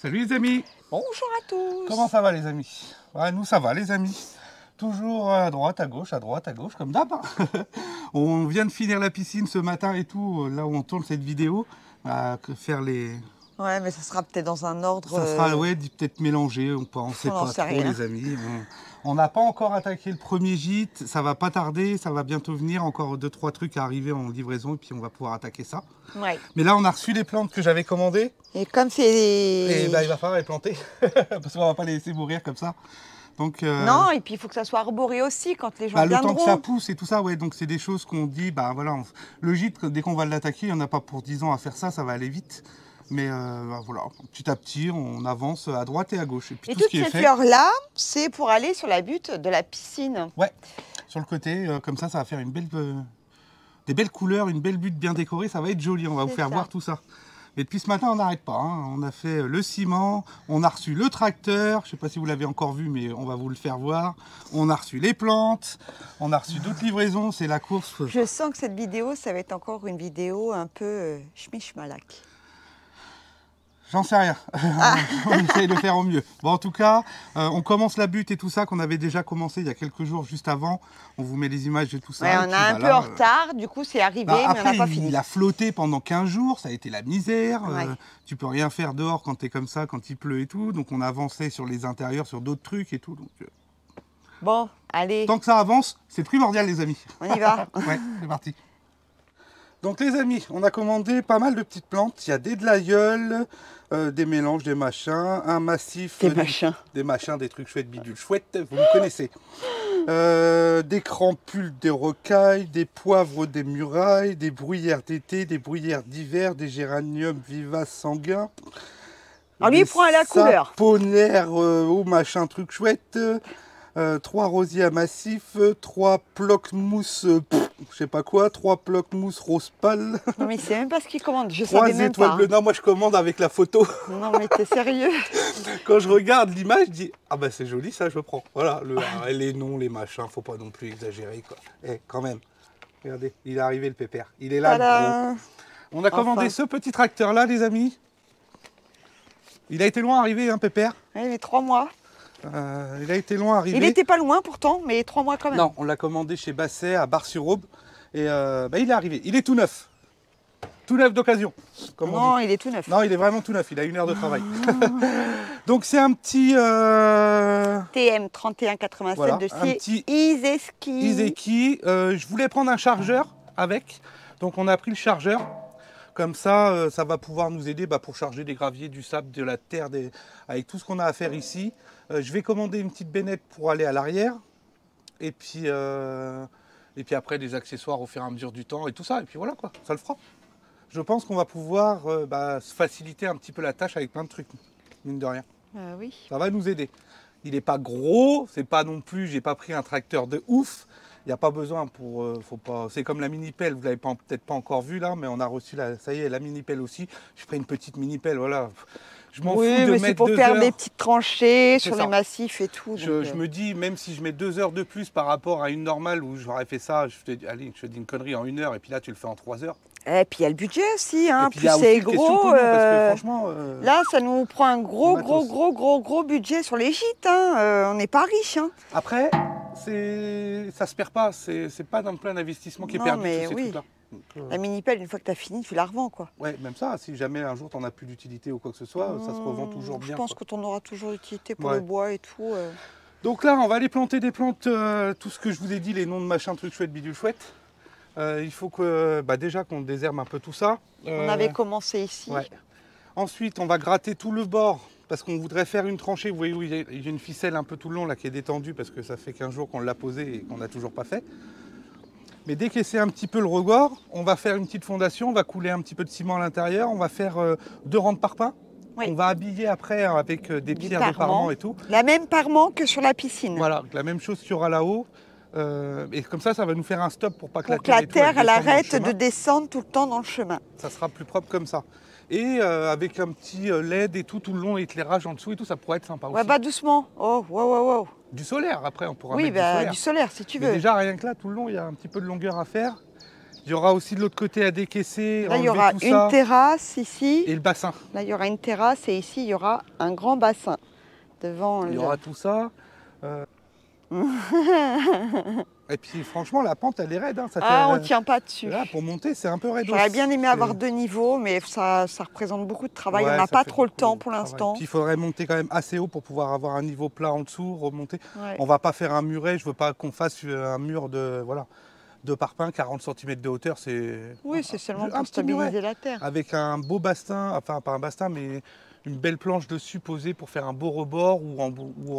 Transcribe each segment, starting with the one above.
Salut les amis. Bonjour à tous. Comment ça va les amis? Ouais, nous ça va les amis. Toujours à droite, à gauche, comme d'hab. On vient de finir la piscine ce matin et tout, là où on tourne cette vidéo, à faire les... Ouais, mais ça sera peut-être dans un ordre... Ça sera, ouais, peut-être mélangé, on sait pas trop les amis. On n'a pas encore attaqué le premier gîte, ça va pas tarder, ça va bientôt venir, encore 2-3 trucs à arriver en livraison et puis on va pouvoir attaquer ça. Ouais. Mais là on a reçu les plantes que j'avais commandées. Et comme c'est... Et bah, il va falloir les planter, parce qu'on va pas les laisser mourir comme ça. Donc, non, et puis il faut que ça soit arboré aussi quand les gens bah, viendront. Le temps que ça pousse et tout ça, ouais, donc c'est des choses qu'on dit, bah voilà, le gîte, dès qu'on va l'attaquer, il n'y en a pas pour 10 ans à faire ça, ça va aller vite. Mais bah, voilà, petit à petit, on avance à droite et à gauche. Et, puis, et tout toutes ce qui est ces fait, fleurs-là, c'est pour aller sur la butte de la piscine. Ouais, sur le côté, comme ça va faire une belle, des belles couleurs, une belle butte bien décorée, ça va être joli, on va vous faire voir tout ça. Et depuis ce matin, on n'arrête pas. Hein. On a fait le ciment, on a reçu le tracteur. Je ne sais pas si vous l'avez encore vu, mais on va vous le faire voir. On a reçu les plantes, on a reçu d'autres livraisons. C'est la course. Je sens que cette vidéo, ça va être encore une vidéo un peu schmichmalak. J'en sais rien. On essaye de faire au mieux. Bon, en tout cas, on commence la butte et tout ça qu'on avait déjà commencé il y a quelques jours juste avant. On vous met les images de tout ça. Ouais, on a un peu en retard, du coup c'est arrivé, mais après, on n'a pas fini. Il a flotté pendant 15 jours, ça a été la misère. Ouais. Tu peux rien faire dehors quand tu es comme ça, quand il pleut et tout. Donc on a avancé sur les intérieurs, sur d'autres trucs et tout. Donc, bon, allez. Tant que ça avance, c'est primordial les amis. On y va. Ouais, c'est parti. Donc les amis, on a commandé pas mal de petites plantes. Il y a des glaïeuls, des mélanges, des machins, un massif. Des machins, des trucs chouettes, bidules chouettes, vous me connaissez. Des crampules, des rocailles, des poivres, des murailles, des bruyères d'été, des bruyères d'hiver, des géraniums vivaces sanguins. On lui prend à la couleur. Saponaires ou machin truc chouette. 3 rosiers massifs, 3 plocs mousse, je sais pas quoi, 3 plocs mousse rose pâle. Non mais c'est même pas ce qu'il commande, je 3 savais même étoiles pas. bleues. Non, moi je commande avec la photo. Non mais t'es sérieux? Quand je regarde l'image, je dis ah bah c'est joli ça, je prends. Voilà, les noms, les machins, faut pas non plus exagérer quoi. Eh, quand même. Regardez, il est arrivé le pépère. Il est là le gros. On a commandé ce petit tracteur là les amis. Il a été loin arrivé hein pépère. Oui mais 3 mois. Il a été loin arrivé. Il n'était pas loin pourtant, mais 3 mois quand même. Non, on l'a commandé chez Basset à Bar-sur-Aube. Et bah, il est arrivé. Il est tout neuf. Tout neuf d'occasion. Non, il est tout neuf. Non, il est vraiment tout neuf. Il a 1 heure de travail. Donc c'est un petit... TM 3187 voilà, de un petit Iseski. Iseski. Je voulais prendre un chargeur avec. Donc on a pris le chargeur. Comme ça, ça va pouvoir nous aider pour charger des graviers, du sable, de la terre, avec tout ce qu'on a à faire ici. Je vais commander une petite bennette pour aller à l'arrière. Et puis après, des accessoires au fur et à mesure du temps et tout ça. Et puis voilà, quoi, ça le fera. Je pense qu'on va pouvoir se faciliter un petit peu la tâche avec plein de trucs, mine de rien. Oui. Ça va nous aider. Il n'est pas gros, c'est pas non plus, j'ai pas pris un tracteur de ouf. Il n'y a pas besoin pour... faut pas. C'est comme la mini-pelle, vous ne l'avez peut-être pas encore vu là, mais on a reçu, ça y est, la mini-pelle aussi. Je ferai une petite mini-pelle, voilà. Je m'en fous de mais mettre c'est pour 2 faire heures. des petites tranchées sur les massifs et tout. Je me dis, même si je mets 2 heures de plus par rapport à une normale où j'aurais fait ça, allez, je te dis une connerie en 1 heure, et puis là tu le fais en 3 heures. Et puis il y a le budget aussi, hein. Plus c'est gros. Parce que, franchement, là, ça nous prend un gros budget sur les gîtes. Hein. On n'est pas riche. Hein. Après, ça se perd pas. C'est pas dans plein d'investissement qui est perdu. Mais oui. La mini-pelle, une fois que tu as fini, tu la revends, quoi. Ouais, même ça, si jamais un jour tu n'en as plus d'utilité ou quoi que ce soit, ça se revend toujours bien. Je pense que tu en auras toujours d'utilité pour le bois et tout. Donc là, on va aller planter des plantes, tout ce que je vous ai dit, les noms de machin, trucs chouettes, bidules chouettes. Il faut que déjà qu'on désherbe un peu tout ça. On avait commencé ici. Ouais. Ensuite, on va gratter tout le bord parce qu'on voudrait faire une tranchée. Vous voyez où il y a une ficelle un peu tout le long là qui est détendue parce que ça fait 15 jours qu'on l'a posée et qu'on n'a toujours pas fait. Mais dès que c'est un petit peu le rebord, on va faire une petite fondation, on va couler un petit peu de ciment à l'intérieur, on va faire 2 rangs de parpaing. Oui. On va habiller après avec des pierres de parement et tout. La même parement que sur la piscine. Voilà, la même chose qu'il y aura là-haut. Et comme ça va nous faire un stop pour pas que la terre elle arrête de descendre tout le temps dans le chemin. Ça sera plus propre comme ça. Et avec un petit LED et tout le long, éclairage en dessous et tout, ça pourrait être sympa aussi. Ouais, bah doucement. Oh, wow. Du solaire, après, on pourra mettre du solaire. du solaire si tu veux. Mais déjà, rien que là, tout le long, il y a un petit peu de longueur à faire. Il y aura aussi de l'autre côté à décaisser, Là, il y enlever aura tout une ça. terrasse ici. Et le bassin. Là, il y aura une terrasse et ici, il y aura un grand bassin devant Il y aura tout ça. Et puis franchement, la pente, elle est raide. Hein. Ça Ah, on fait, ne tient pas dessus. là, pour monter, c'est un peu raide. J'aurais bien aimé avoir 2 niveaux, mais ça représente beaucoup de travail. Ouais, on n'a ça pas fait trop le beaucoup temps de pour travail. l'instant. Puis il faudrait monter quand même assez haut pour pouvoir avoir un niveau plat en dessous, remonter. Ouais. On va pas faire un muret, je veux pas qu'on fasse un mur de, voilà, de parpaing, 40 cm de hauteur. Oui, c'est seulement un pour petit stabiliser muret, la terre. avec un beau bastin, enfin pas un bastin, mais une belle planche dessus posée pour faire un beau rebord ou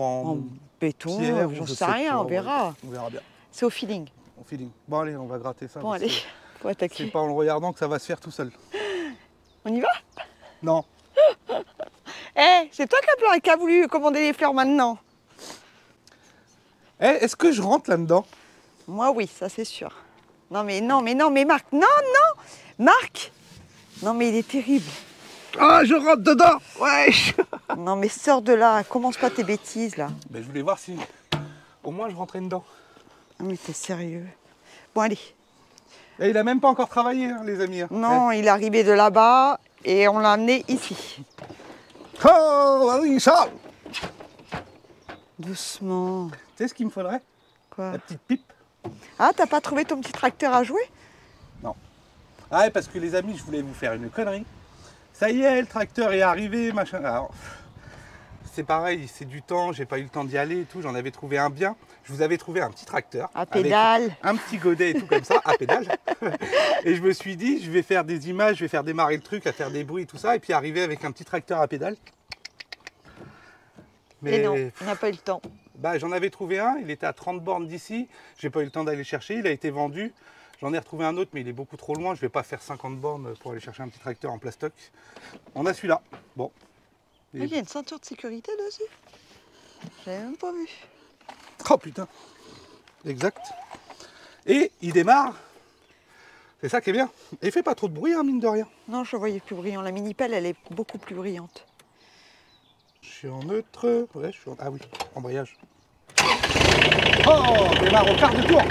en Béton, pierre, j'en je sais sais rien, pas, on verra. ouais, on verra bien. C'est au feeling. Au feeling. Bon allez, on va gratter ça. Bon, parce allez, que faut c'est attaquer. pas en le regardant que ça va se faire tout seul. On y va? Non. C'est toi qui a voulu commander les fleurs maintenant. Est-ce que je rentre là-dedans? Moi, oui, ça c'est sûr. Non, mais Marc, non, Marc! Non, mais il est terrible. Ah, je rentre dedans. Ouais. Non, mais sors de là, commence pas tes bêtises là. Ben, je voulais voir si au moins je rentrais dedans. Non, mais t'es sérieux. Bon, allez. Et il a même pas encore travaillé, hein, les amis. Hein. Non, il est arrivé de là-bas et on l'a amené ici. Oh, oui, ça. Doucement. Tu sais ce qu'il me faudrait? Quoi? La petite pipe. Ah, t'as pas trouvé ton petit tracteur à jouer? Non. Ah, ouais, parce que les amis, je voulais vous faire une connerie. Ça y est, le tracteur est arrivé, machin. Alors, c'est pareil, c'est du temps, j'ai pas eu le temps d'y aller et tout. J'en avais trouvé un bien. Je vous avais trouvé un petit tracteur. À pédale. Avec un petit godet et tout comme ça, à pédale. Et je me suis dit, je vais faire des images, je vais faire démarrer le truc, à faire des bruits et tout ça. Et puis arriver avec un petit tracteur à pédale. Mais non, on n'a pas eu le temps. Bah, j'en avais trouvé un, il était à 30 bornes d'ici. J'ai pas eu le temps d'aller le chercher, il a été vendu. J'en ai retrouvé un autre, mais il est beaucoup trop loin. Je vais pas faire 50 bornes pour aller chercher un petit tracteur en plastoc. On a celui-là. Bon. Ah, il y a une ceinture de sécurité dessus. J'avais même pas vu. Oh putain. Exact. Et il démarre. C'est ça qui est bien. Et il fait pas trop de bruit, hein, mine de rien. Non, je voyais plus brillant. La mini-pelle, elle est beaucoup plus brillante. Je suis en neutre. Ouais, je suis en... Ah oui, embrayage. Oh, on démarre au quart de tour.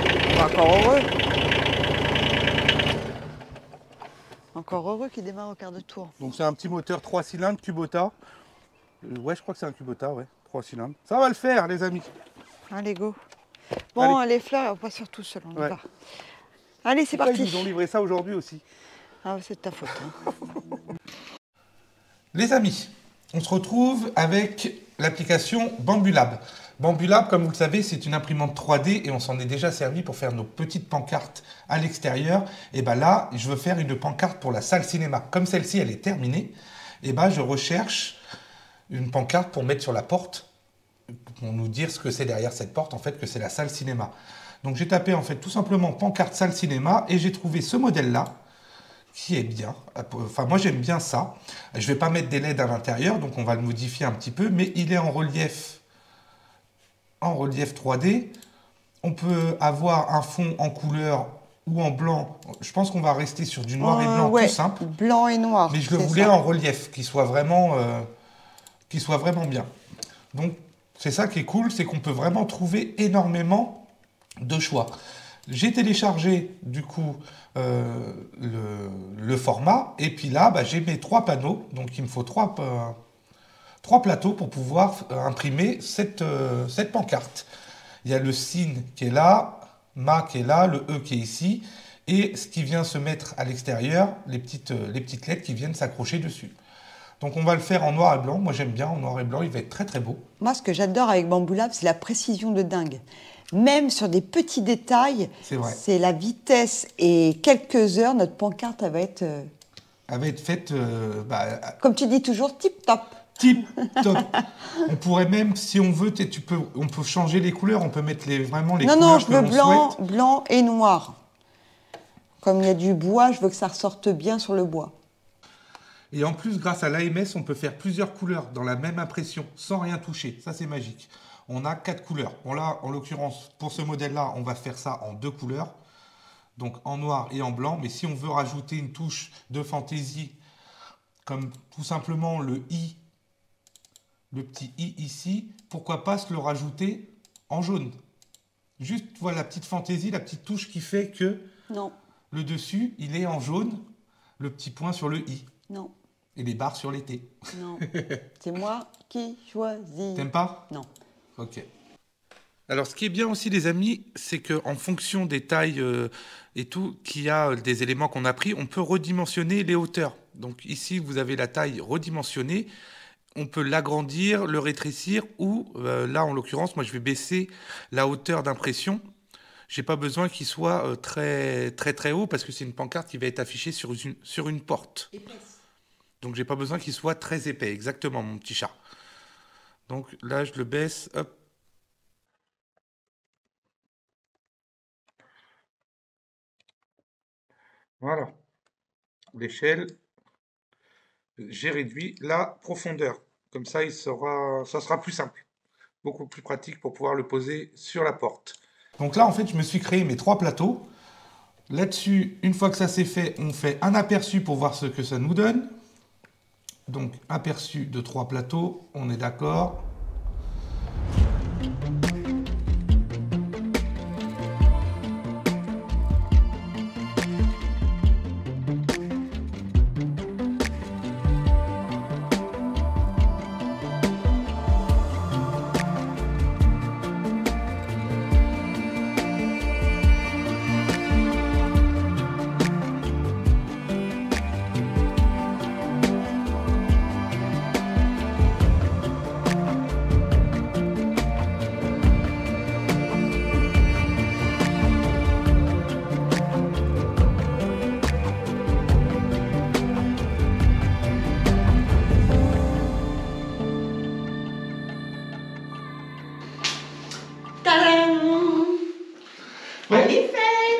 Encore heureux. Encore heureux qu'il démarre au quart de tour. Donc c'est un petit moteur 3 cylindres Kubota. Ouais, je crois que c'est un Kubota, ouais. 3 cylindres. Ça va le faire, les amis. Allez, go. Bon, les fleurs, on va pas se faire tout seul, on y va. Allez, c'est parti. Ils nous ont livré ça aujourd'hui aussi. Ah, c'est de ta faute. Hein. Les amis, on se retrouve avec l'application Bambulab. Bambulab, comme vous le savez, c'est une imprimante 3D et on s'en est déjà servi pour faire nos petites pancartes à l'extérieur. Et bien là, je veux faire une pancarte pour la salle cinéma. Comme celle-ci, elle est terminée, et ben je recherche une pancarte pour mettre sur la porte, pour nous dire ce que c'est derrière cette porte, en fait, que c'est la salle cinéma. Donc j'ai tapé en fait tout simplement pancarte salle cinéma et j'ai trouvé ce modèle-là, qui est bien. Enfin, moi, j'aime bien ça. Je ne vais pas mettre des LED à l'intérieur, donc on va le modifier un petit peu, mais il est en relief 3D. On peut avoir un fond en couleur ou en blanc. Je pense qu'on va rester sur du noir et blanc tout simple. Blanc et noir. Mais je le voulais en relief, qui soit vraiment bien. Donc, c'est ça qui est cool, c'est qu'on peut vraiment trouver énormément de choix. J'ai téléchargé du coup le format et puis là j'ai mes 3 panneaux, donc il me faut 3 plateaux pour pouvoir imprimer cette pancarte. Il y a le signe qui est là, Ma qui est là, le E qui est ici et ce qui vient se mettre à l'extérieur, les petites lettres qui viennent s'accrocher dessus. Donc on va le faire en noir et blanc, moi j'aime bien en noir et blanc, il va être très très beau. Moi ce que j'adore avec Bambulab, c'est la précision de dingue. Même sur des petits détails, c'est la vitesse et quelques heures, notre pancarte elle va être... Elle va être faite... comme tu dis toujours, tip-top. Tip-top. On pourrait même, si on veut, on peut changer les couleurs, on peut mettre vraiment les couleurs Non, je veux que l'on souhaite. blanc et noir. Comme il y a du bois, je veux que ça ressorte bien sur le bois. Et en plus, grâce à l'AMS, on peut faire plusieurs couleurs dans la même impression, sans rien toucher. Ça, c'est magique. On a 4 couleurs. Bon, là, en l'occurrence, pour ce modèle-là, on va faire ça en 2 couleurs. Donc, en noir et en blanc. Mais si on veut rajouter une touche de fantaisie, comme tout simplement le I, le petit I ici, pourquoi pas se le rajouter en jaune? Juste, voilà, la petite fantaisie, la petite touche qui fait que... Non. Le dessus, il est en jaune, le petit point sur le i. Non. Et les barres sur les t. Non. C'est moi qui choisis. T'aimes pas? Non. Ok. Alors, ce qui est bien aussi, les amis, c'est qu'en fonction des tailles et tout, qu'il y a des éléments qu'on a pris, on peut redimensionner les hauteurs. Donc ici, vous avez la taille redimensionnée. On peut l'agrandir, le rétrécir ou, là, en l'occurrence, moi, je vais baisser la hauteur d'impression. J'ai pas besoin qu'il soit très haut parce que c'est une pancarte qui va être affichée sur une porte. Épaisse. Donc, j'ai pas besoin qu'il soit très épais. Exactement, mon petit chat. Donc là, je le baisse. Hop. Voilà. L'échelle. J'ai réduit la profondeur. Comme ça, ça sera plus simple. Beaucoup plus pratique pour pouvoir le poser sur la porte. Donc là, en fait, je me suis créé mes 3 plateaux. Là-dessus, une fois que ça c'est fait, on fait un aperçu pour voir ce que ça nous donne. Donc, aperçu de 3 plateaux, on est d'accord.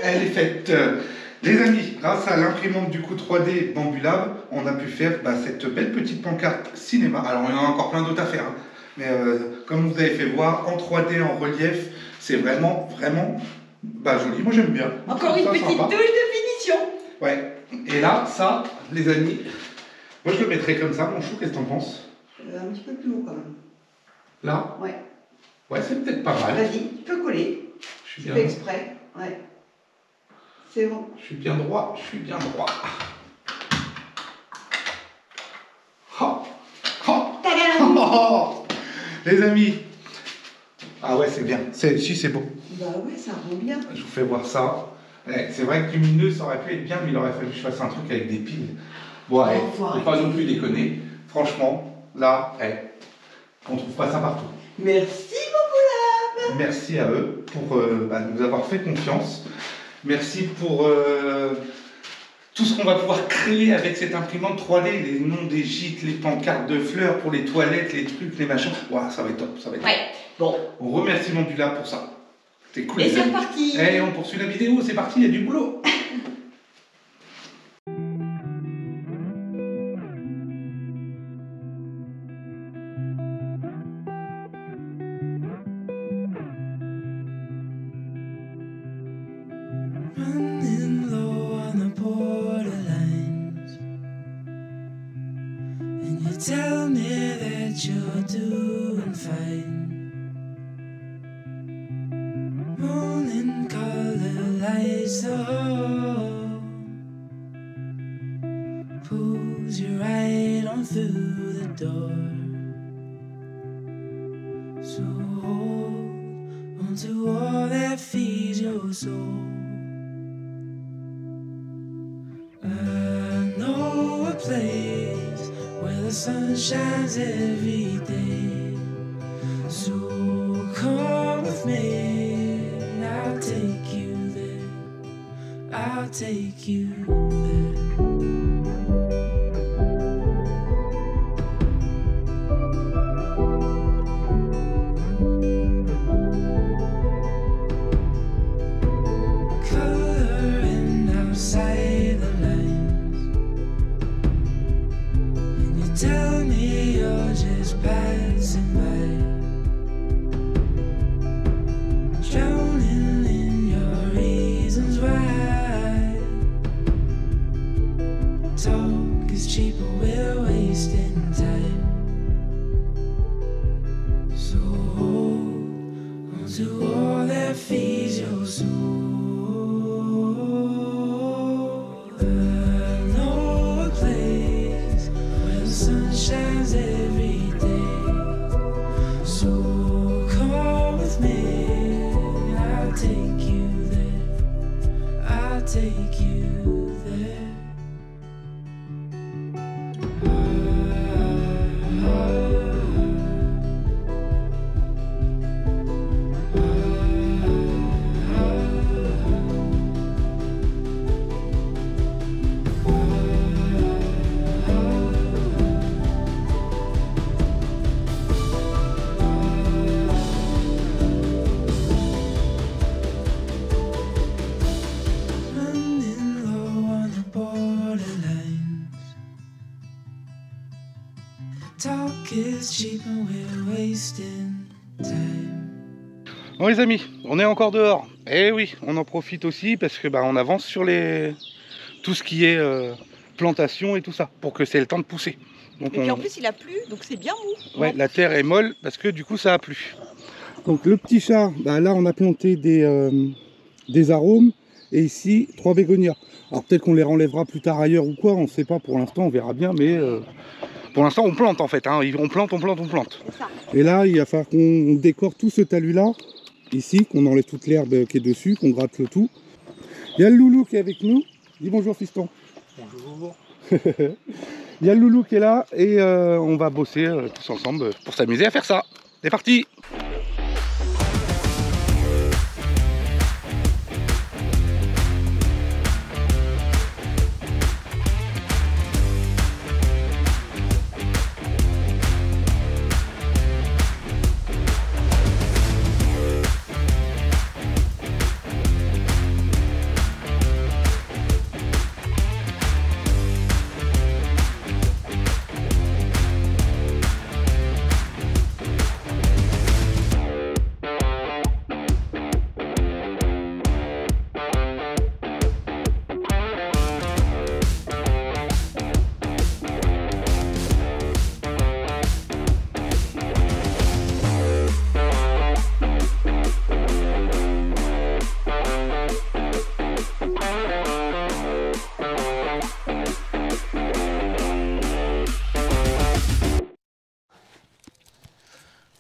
Elle est faite. Les amis, grâce à l'imprimante du coup 3D Bambulab, on a pu faire cette belle petite pancarte cinéma. Alors il y en a encore plein d'autres à faire, hein. Mais comme vous avez fait voir, en 3D, en relief, c'est vraiment joli. Moi j'aime bien. Encore une petite touche de finition. Ouais. Et là, ça, les amis, moi je le mettrais comme ça. Mon chou, qu'est-ce que t'en penses? Un petit peu plus haut quand même. Là? Ouais. Ouais, c'est peut-être pas mal. Vas-y, tu peux coller. Je suis bien. Fais exprès. Ouais. C'est bon. Je suis bien droit, Oh. Oh. Oh. Les amis. Ah ouais, c'est bien. Si, c'est beau. Bah ouais, ça rend bien. Je vous fais voir ça. C'est vrai que lumineux, ça aurait pu être bien, mais il aurait fallu que je fasse un truc avec des piles. Bon, faut pas non plus déconner. Franchement, là, on trouve pas ça partout. Merci, Bambulab. Merci à eux pour nous avoir fait confiance. Merci pour tout ce qu'on va pouvoir créer avec cette imprimante 3D, les noms des gîtes, les pancartes de fleurs pour les toilettes, les trucs, les machins. Wow, ça va être top, ça va être top. Bon. On remercie Bambulab pour ça. C'est cool. Et c'est reparti. On poursuit la vidéo, c'est parti, il y a du boulot. Running low on the borderlines, and you tell me that you're doing fine. Morning color lights the hall, pulls you right on through the door. So hold on to all that feeds your soul. I know a place where the sun shines every day. So come with me, I'll take you there. I'll take you there. Coloring outside the lines, and you tell me you're just passing by, drowning in your reasons why. Talk is cheap, but we're wasting time. So hold on to all that feeds your soul. is cheap and we're wasting time. Bon les amis, on est encore dehors. Eh oui, on en profite aussi parce que on avance sur tout ce qui est plantation et tout ça, pour que c'est le temps de pousser. Donc, et puis en plus il a plu, donc c'est bien mou. Ouais, la terre est molle parce que du coup ça a plu. Donc le petit chat, là on a planté des arômes et ici 3 bégonias. Alors peut-être qu'on les renlèvera plus tard ailleurs ou quoi, on ne sait pas pour l'instant, on verra bien, mais pour l'instant on plante en fait, hein. On plante. Et là il va falloir qu'on décore tout ce talus là, ici, qu'on enlève toute l'herbe qui est dessus, qu'on gratte le tout. Il y a le loulou qui est avec nous, dis bonjour fiston. Bonjour. Il y a le loulou qui est là et on va bosser tous ensemble pour s'amuser à faire ça. C'est parti!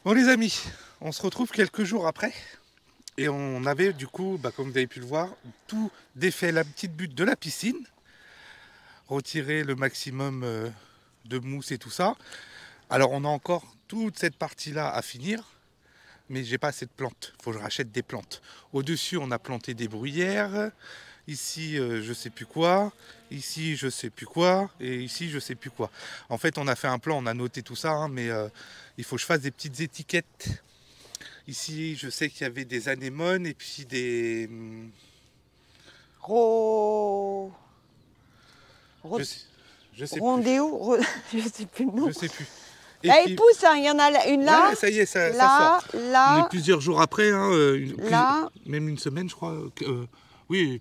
Bon les amis, on se retrouve quelques jours après et on avait du coup, comme vous avez pu le voir, tout défait la petite butte de la piscine, retiré le maximum de mousse et tout ça. Alors on a encore toute cette partie-là à finir, mais j'ai pas assez de plantes, il faut que je rachète des plantes. Au-dessus on a planté des bruyères, ici je sais plus quoi, ici je sais plus quoi, et ici je sais plus quoi. En fait on a fait un plan, on a noté tout ça, hein, mais il faut que je fasse des petites étiquettes. Ici je sais qu'il y avait des anémones et puis des... Je sais Rondéo, je sais plus le nom. Je sais plus. Et là, puis... il pousse, hein, il y en a une là. Ouais, ça y est, ça là, sort. là. On est plusieurs jours après, hein, là. Même une semaine je crois. Oui,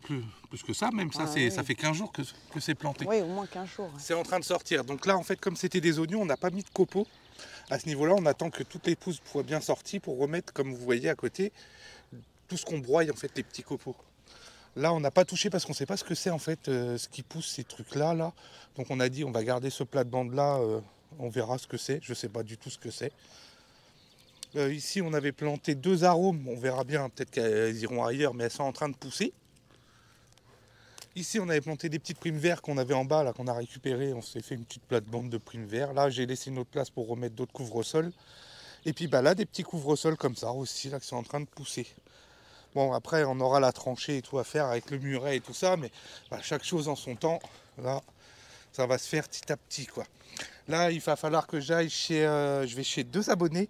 plus que ça même, ça, oui. Ça fait 15 jours que c'est planté. Oui, au moins 15 jours. Ouais. C'est en train de sortir. Donc là, en fait, comme c'était des oignons, on n'a pas mis de copeaux. À ce niveau-là, on attend que toutes les pousses soient bien sorties pour remettre, comme vous voyez à côté, tout ce qu'on broie, en fait, les petits copeaux. Là, on n'a pas touché parce qu'on ne sait pas ce que c'est, en fait, ce qui pousse ces trucs-là. Là. Donc on a dit, on va garder ce plate-bande-là, on verra ce que c'est. Je ne sais pas du tout ce que c'est. Ici, on avait planté 2 arômes. On verra bien, peut-être qu'elles iront ailleurs, mais elles sont en train de pousser. Ici, on avait planté des petites primes verts qu'on avait en bas, là, qu'on a récupéré. On s'est fait une petite plate-bande de primes verts. Là, j'ai laissé une autre place pour remettre d'autres couvre-sols. Et puis là, des petits couvre-sols comme ça aussi, là, qui sont en train de pousser. Bon, après, on aura la tranchée et tout à faire avec le muret et tout ça, mais chaque chose en son temps. Là, ça va se faire petit à petit, quoi. Là, il va falloir que j'aille chez... je vais chez 2 abonnés.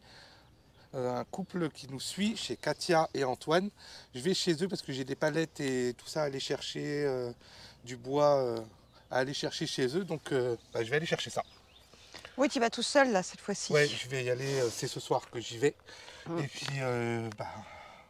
Un couple qui nous suit, chez Katia et Antoine. Je vais chez eux parce que j'ai des palettes et tout ça à aller chercher, du bois à aller chercher chez eux. Donc je vais aller chercher ça. Oui, tu vas tout seul là cette fois-ci. Ouais, je vais y aller, c'est ce soir que j'y vais. Et puis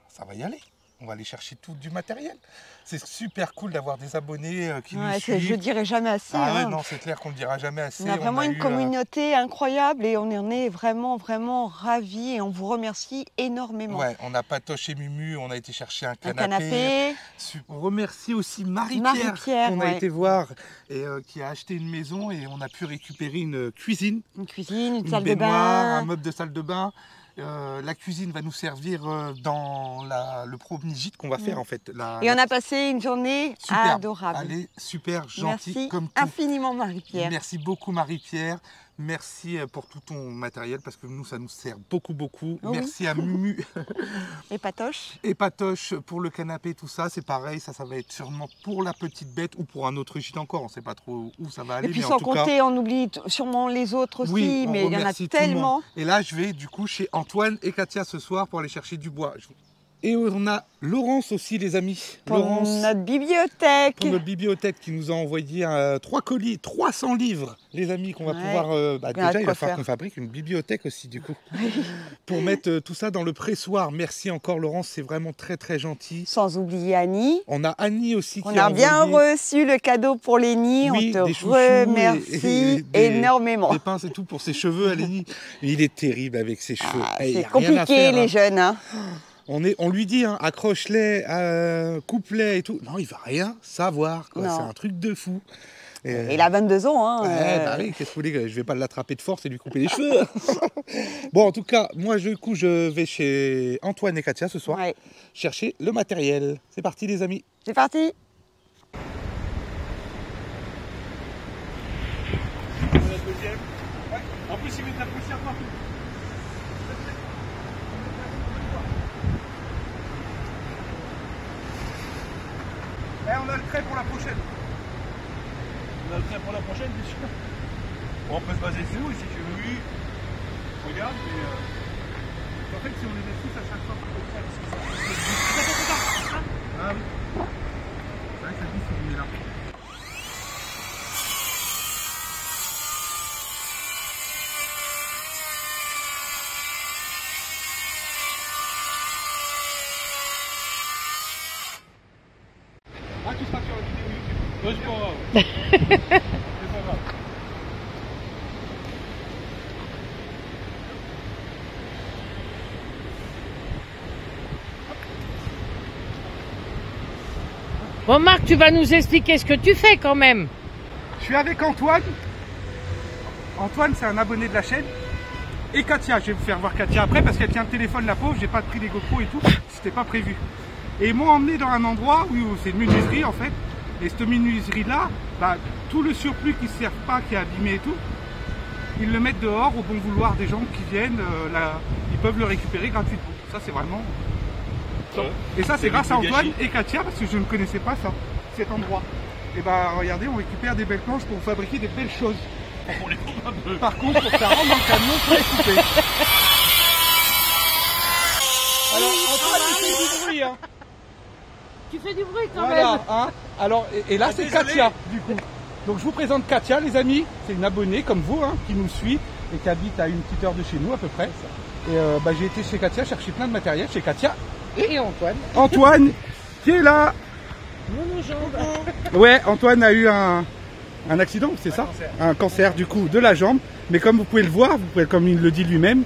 ça va y aller. On va aller chercher tout du matériel. C'est super cool d'avoir des abonnés qui nous suivent. Je dirais jamais assez. Ah ouais, hein. non, c'est clair qu'on ne le dira jamais assez. On a vraiment une communauté incroyable et on en est vraiment, vraiment ravis et on vous remercie énormément. Ouais, on a Patoche et Mumu, on a été chercher un canapé. On remercie aussi Marie-Pierre qu'on a été voir et qui a acheté une maison et on a pu récupérer une cuisine. Une cuisine, une salle baignoire, de bain. un meuble de salle de bain. La cuisine va nous servir dans le premier gîte qu'on va faire en fait. Et on a passé une journée adorable. Allez, super gentil. Merci comme tout. infiniment Marie-Pierre. Merci beaucoup Marie-Pierre. Merci pour tout ton matériel parce que nous ça nous sert beaucoup. Oh Merci à Mumu et Patoche. Et Patoche pour le canapé, tout ça, c'est pareil, ça va être sûrement pour la petite bête ou pour un autre gîte encore, on ne sait pas trop où ça va aller. Et puis mais sans en tout compter, cas, on oublie sûrement les autres aussi, oui, mais il y en a remercie tout le tellement. monde. Et là je vais du coup chez Antoine et Katia ce soir pour aller chercher du bois. Et on a Laurence aussi, les amis. Pour Laurence, notre bibliothèque. pour notre bibliothèque, qui nous a envoyé 3 colis, 300 livres, les amis, qu'on va pouvoir... déjà, il va falloir qu'on fabrique une bibliothèque aussi, du coup. Pour mettre tout ça dans le pressoir. Merci encore, Laurence, c'est vraiment très, très gentil. Sans oublier Annie. On a Annie aussi qui On a bien reçu le cadeau pour Lénie. Oui, on des te chouchous remercie énormément. Des pinces et tout pour ses cheveux, Lénie. Il est terrible avec ses cheveux. C'est compliqué, les jeunes. Hein. On lui dit, hein, accroche-les, coupe-les et tout. Non, il va rien savoir. C'est un truc de fou. Il a 22 ans. Hein, bah oui, qu'est-ce que vous voulez, je vais pas l'attraper de force et lui couper les cheveux. Bon, en tout cas, moi, je vais chez Antoine et Katia ce soir chercher le matériel. C'est parti, les amis. C'est parti. En plus, il met de la poussière partout. On a le trait pour la prochaine. On a le trait pour la prochaine, bien sûr. Bon, on peut se baser sur nous, si tu veux. Oui. Regarde, mais en fait, si on les met tous à chaque fois pour le faire, ah oui. C'est vrai que ça dit si on met là. Ah, tu seras sur la vidéo YouTube. Ouais, c'est pas grave. C'est pas grave. Bon Marc, tu vas nous expliquer ce que tu fais quand même. Je suis avec Antoine. Antoine, c'est un abonné de la chaîne. Et Katia, je vais vous faire voir Katia après parce qu'elle tient le téléphone, la pauvre. J'ai pas pris les GoPro et tout. C'était pas prévu. Et ils m'ont emmené dans un endroit où c'est une menuiserie en fait. Et cette menuiserie là, tout le surplus qui ne sert pas, qui est abîmé et tout, ils le mettent dehors au bon vouloir des gens qui viennent. Ils peuvent le récupérer gratuitement. Ça c'est vraiment... Et ça c'est grâce à Antoine et Katia parce que je ne connaissais pas ça, cet endroit. Et regardez, on récupère des belles planches pour fabriquer des belles choses. On les coupe un peu. Par contre, pour que ça rentre dans le camion, il faut les couper. Alors Antoine, il fait du bruit, hein. Tu fais du bruit quand Voilà, même. hein. Alors, et là c'est Katia, du coup. Donc je vous présente Katia, les amis. C'est une abonnée comme vous, hein, qui nous suit et qui habite à une petite heure de chez nous à peu près. Et j'ai été chez Katia chercher plein de matériel chez Katia. Et Antoine. Antoine, qui est là. Nos jambes. Ouais, Antoine a eu un accident, c'est ça? Un cancer du coup de la jambe. Mais comme vous pouvez le voir, comme il le dit lui-même,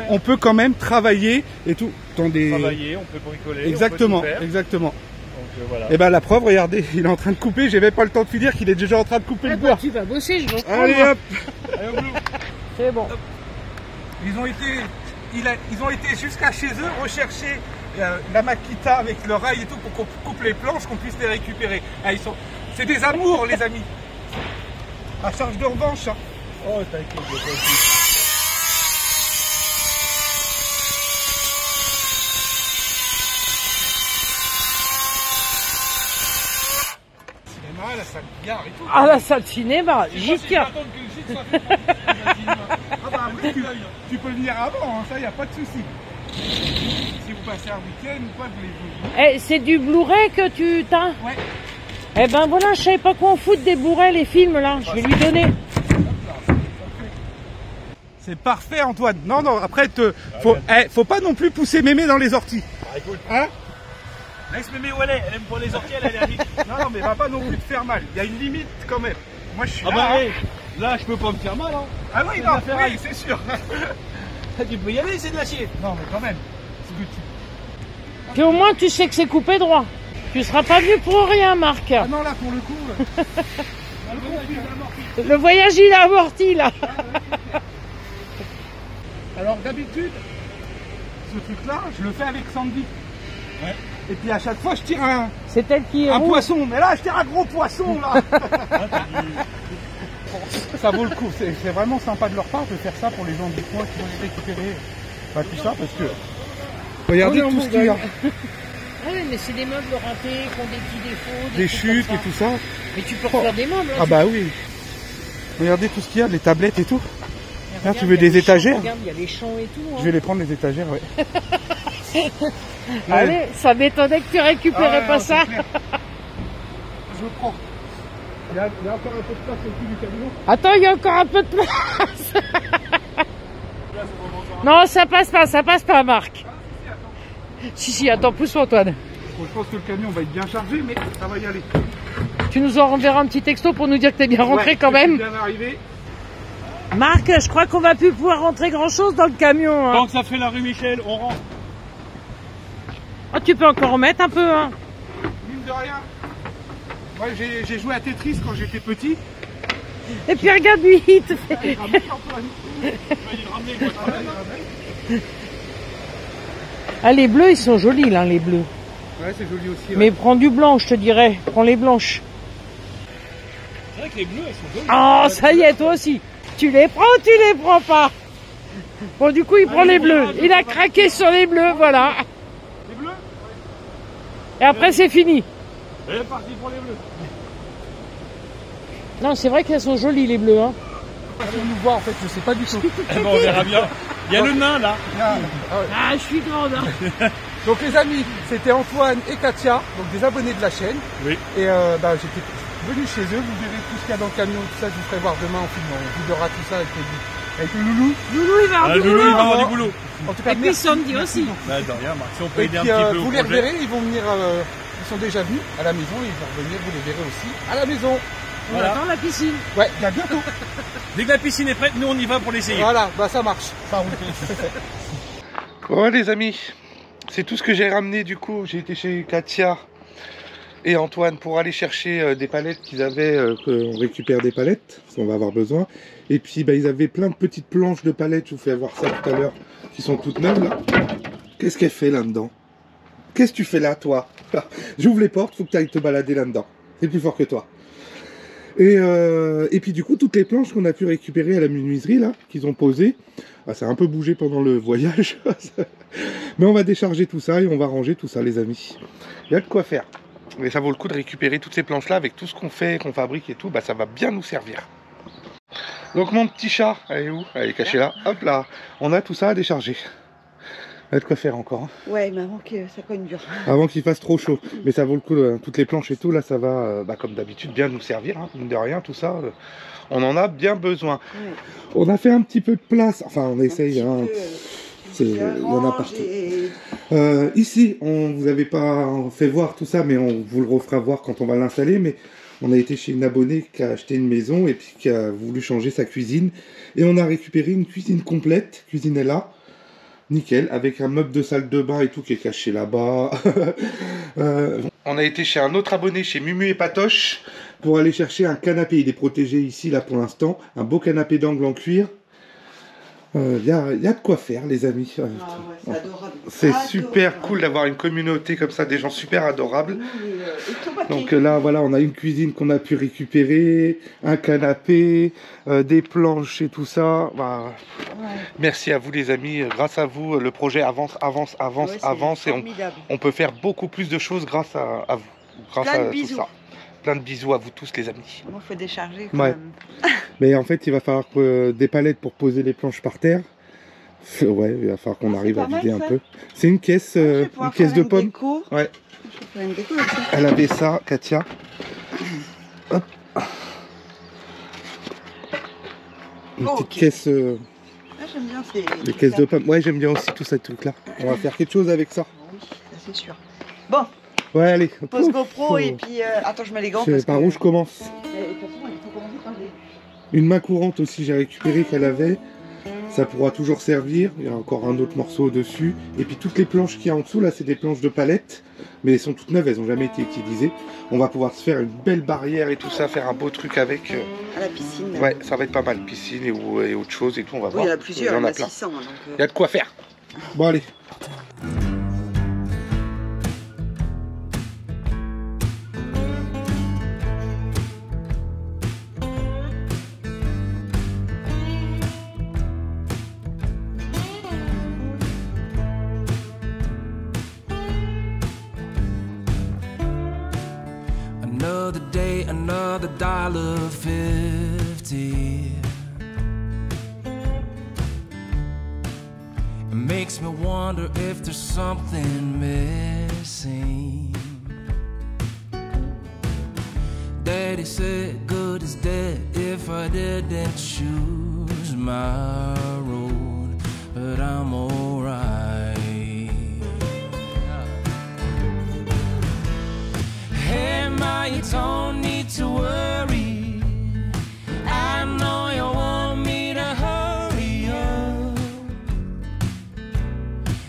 on peut quand même travailler et tout. Travailler, on peut bricoler. Exactement, on peut tout faire. exactement. Donc, voilà. Et la preuve, regardez, il est en train de couper. J'avais pas le temps de finir qu'il est déjà en train de couper le bois. Tu vas bosser, je reprends. Allez hop. C'est bon. Ils ont été jusqu'à chez eux rechercher la Makita avec le rail et tout pour qu'on coupe les planches, qu'on puisse les récupérer. C'est des amours, les amis. À charge de revanche. Hein. Oh, t'inquiète, Cinéma, la salle de gare et tout. Ah, la salle de cinéma, j'y tiens. Tu peux venir avant, hein, ça, il n'y a pas de souci. Si vous passez un week-end ou quoi, voulez-vous. C'est du Blu-ray que tu t'as? Ouais. Eh ben voilà, je savais pas quoi en foutre des Blu-ray, les films là. Je vais lui donner. C'est parfait, Antoine. Non, après, faut pas non plus pousser mémé dans les orties. Ah, écoute. Hein? Laisse mémé où elle est. Elle aime pour les orties, elle est allergique. Non, mais va pas non plus te faire mal. Il y a une limite quand même. Moi, je suis là. Hey, là, je peux pas me faire mal. Hein. Ah oui, non, oui, c'est sûr. Tu peux y aller, c'est de l'acier. Non, mais quand même. Puis au moins, tu sais que c'est coupé droit. Tu seras pas venu pour rien, Marc. Ah non, là, pour le coup. Le voyage, il a amorti là. Alors, d'habitude, ce truc-là, je le fais avec Sandy. Ouais. Et puis à chaque fois, je tire un poisson. Mais là, je tire un gros poisson, là. Ça vaut le coup. C'est vraiment sympa de leur part de faire ça pour les gens du coin qui vont les récupérer. Tout ça, parce que... Regardez tout ce qu'il y a. Ah oui, mais c'est des meubles rentés qui ont des petits défauts. Des chutes et tout ça. Mais tu peux faire des meubles. Ah bah oui. Regardez tout ce qu'il y a, les tablettes et tout. Là, tu veux des étagères? Regarde, il y a les champs et tout. Hein. Je vais les prendre, les étagères, ouais. Allez, ça m'étonnait que tu récupérais pas ça. Je prends. Il y a encore un peu de place au cul du camion. Attends, il y a encore un peu de place. Non, ça passe pas, Marc. Si, attends, pousse Antoine. Bon, je pense que le camion va être bien chargé, mais ça va y aller. Tu nous enverras un petit texto pour nous dire que t'es bien rentré quand même. Bien arrivé. Marc, je crois qu'on va plus pouvoir rentrer grand chose dans le camion. Hein. Tant que ça fait la rue Michel, on rentre. Oh, tu peux encore en mettre un peu. Hein. Mine de rien. Ouais, j'ai joué à Tetris quand j'étais petit. Et puis regarde lui, il te fait... Ah, les bleus, ils sont jolis là, les bleus. Ouais, c'est joli aussi. Ouais. Mais prends du blanc, je te dirais. Prends les blanches. C'est vrai que les bleus, elles sont jolies. Oh, ça y est, toi aussi. Tu les prends ou tu les prends pas? Bon, du coup, il prend les bleus. Il a craqué sur les bleus, voilà. Les bleus? Et après, c'est fini. Elle est partie pour les bleus. Non, c'est vrai qu'elles sont jolies, les bleus. Hein. Si on nous voit, en fait, je sais pas du tout. Eh ben, on verra bien. Il y a le nain là. Ah, je suis grande. Hein. Donc les amis, c'était Antoine et Katia, donc des abonnés de la chaîne. Oui. Et j'étais venu chez eux, vous verrez tout ce qu'il y a dans le camion, tout ça, je vous ferai voir demain en filmant. On videra tout ça avec le loulou. Loulou, il va avoir du Loulou, il va boulot. avoir du boulot. En tout cas, Et puis merci. Sandy aussi. Bah, de rien, Marc. Si on peut Et aider puis, un petit peu vous au les projet. reverrez, ils vont venir, ils sont déjà venus à la maison, ils vont revenir, vous les verrez aussi à la maison. On attend la piscine. Ouais, à bientôt. Dès que la piscine est prête, nous on y va pour l'essayer. Voilà, bah ça marche. Ça roule. Bon les amis, c'est tout ce que j'ai ramené du coup. J'ai été chez Katia et Antoine pour aller chercher des palettes qu'ils avaient, qu'on récupère des palettes, parce qu'on va avoir besoin. Et puis ils avaient plein de petites planches de palettes, je vous fais voir ça tout à l'heure, qui sont toutes neuves là. Qu'est-ce qu'elle fait là-dedans? Qu'est-ce que tu fais là toi? J'ouvre les portes, faut que tu ailles te balader là-dedans. C'est plus fort que toi. Et puis du coup, toutes les planches qu'on a pu récupérer à la menuiserie, là, qu'ils ont posées, ça a un peu bougé pendant le voyage. Mais on va décharger tout ça et on va ranger tout ça, les amis. Il y a de quoi faire. Mais ça vaut le coup de récupérer toutes ces planches-là avec tout ce qu'on fait, qu'on fabrique et tout, ça va bien nous servir. Donc mon petit chat, elle est où? Elle est cachée là. Hop là, on a tout ça à décharger. Il y a de quoi faire encore. Hein. Ouais, mais avant que ça cogne dur. Avant qu'il fasse trop chaud. Mais ça vaut le coup, toutes les planches et tout, là, ça va, comme d'habitude, bien nous servir. Hein. Mine de rien, tout ça, on en a bien besoin. Ouais. On a fait un petit peu de place, enfin, on essaye. Hein. Il y en a partout. Ici, on vous avait pas fait voir tout ça, mais on vous le refera voir quand on va l'installer. Mais on a été chez une abonnée qui a acheté une maison et puis qui a voulu changer sa cuisine. Et on a récupéré une cuisine complète, cuisine est là. Nickel, avec un meuble de salle de bain et tout qui est caché là-bas. On a été chez un autre abonné, chez Mumu et Patoche, pour aller chercher un canapé. Il est protégé ici, là, pour l'instant. Un beau canapé d'angle en cuir. Y a de quoi faire, les amis. Ah ouais, c'est adorable. C'est super cool d'avoir une communauté comme ça, des gens super adorables. Donc là, voilà, on a une cuisine qu'on a pu récupérer, un canapé, des planches et tout ça. Bah, ouais. Merci à vous, les amis. Grâce à vous, le projet avance, avance. Et on peut faire beaucoup plus de choses grâce à vous. Grâce à tout ça. Plein de bisous à vous tous, les amis. Bon, faut décharger quand même. Mais en fait, il va falloir des palettes pour poser les planches par terre. Ouais, il va falloir qu'on arrive à vider un peu. C'est une caisse, une caisse de pommes. Ouais. Je vais faire une déco avec ça. Elle avait ça, Katia. Hop. Une petite caisse. J'aime bien les caisses de pommes. Ouais, j'aime bien aussi tout ce truc-là. On va faire quelque chose avec ça. Oui, ça c'est sûr. Bon. Ouais, allez. Pose GoPro et puis... Attends, je mets les gants. Je sais par où je commence. De toute façon, il faut commencer par les... Une main courante aussi, j'ai récupéré qu'elle avait. Ça pourra toujours servir. Il y a encore un autre morceau au-dessus. Et puis toutes les planches qu'il y a en dessous, là, c'est des planches de palettes. Mais elles sont toutes neuves, elles n'ont jamais été utilisées. On va pouvoir se faire une belle barrière et tout ça, faire un beau truc avec. À la piscine. Ouais, ça va être pas mal. Piscine et autre chose et tout, on va voir. Il y en a plusieurs, il y en a 600. Donc il y a de quoi faire. Bon, allez. Another day, another $1.50. It makes me wonder if there's something missing. Daddy said good is dead if I didn't choose my road, but I'm alright. Hey ma, you don't need to worry, I know you want me to hurry up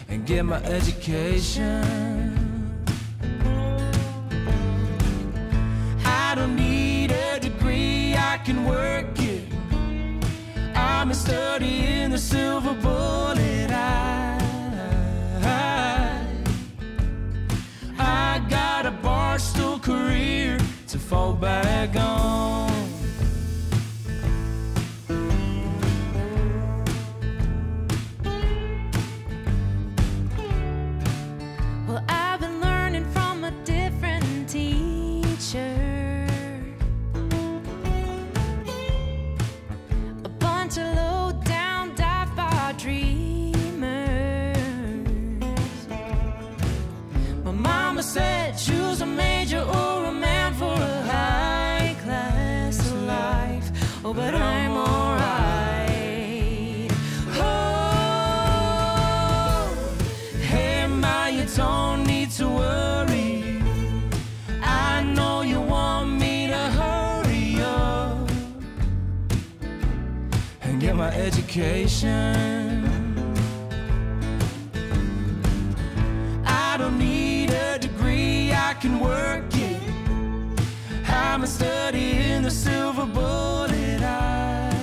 and get my education. I don't need a degree, I can work it. I'm studying the silver bullet. I got a barstool career to fall back on. Well, I've been learning from a different teacher. A bunch of low-down dive-bar dreamers. My mama said choose a major or a man for a high-class life. Oh, but I'm alright. Oh, hey ma, you don't need to worry, I know you want me to hurry up And get my education. I don't need a degree, I can work it. I'm studying the silver bullet. I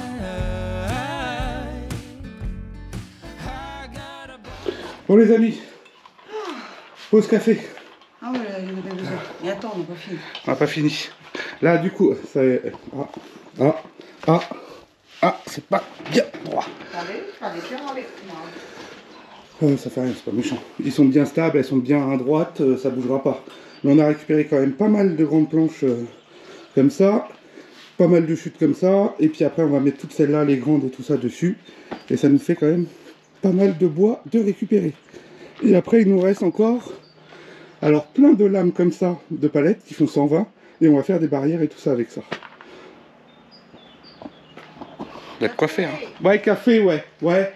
got a Bon les amis, pause café. Ah ouais, il y en avait besoin. Et attends, on n'a pas fini. On n'a pas fini. Là du coup, ça c'est pas bien droit. Ça fait rien, c'est pas méchant. Ils sont bien stables, elles sont bien droites, ça bougera pas. Mais on a récupéré quand même pas mal de grandes planches comme ça, pas mal de chutes comme ça, et puis après on va mettre toutes celles-là, les grandes et tout ça dessus, et ça nous fait quand même pas mal de bois de récupérer. Et après il nous reste encore, alors plein de lames comme ça, de palettes qui font 120, et on va faire des barrières et tout ça avec ça. Il y a de quoi faire. Hein. Ouais, café, ouais,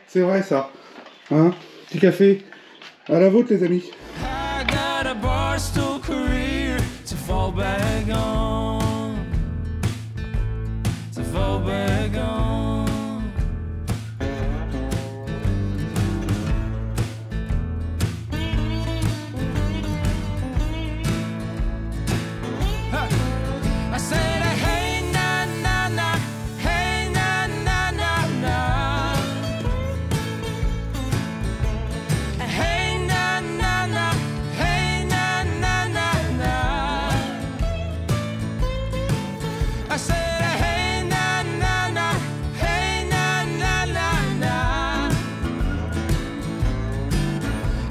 c'est vrai ça. Hein, petit café. À la vôtre les amis. I got a barstool career to fall back on. To fall back on. I said, hey, na, na, na. Hey, na, na, na, na. Hey, na, na, na. Hey, na, na, na, na. I said, hey, na, na, na. Hey, na, na, na, na.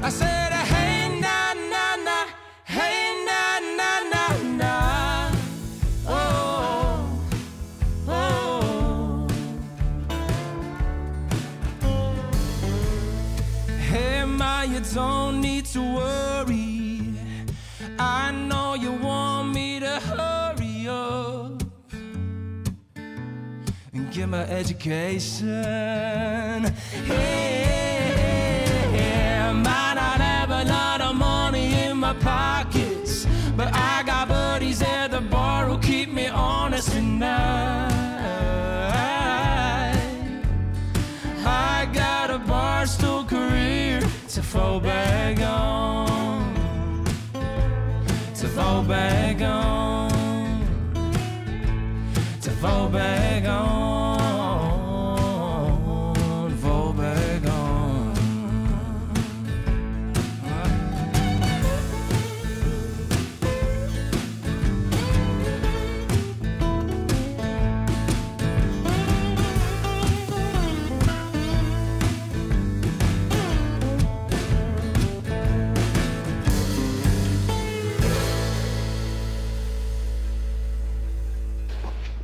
I said, hey, na, na, na. Hey, na, na, na, na. Oh, oh. Hey ma, you don't need to worry, I know you want me to hurry up and get my education. Yeah, might not have a lot of money in my pockets, but I got buddies at the bar who keep me honest tonight. I got a barstool career to fall back on. To fall back on. To fall back on. Fall back on.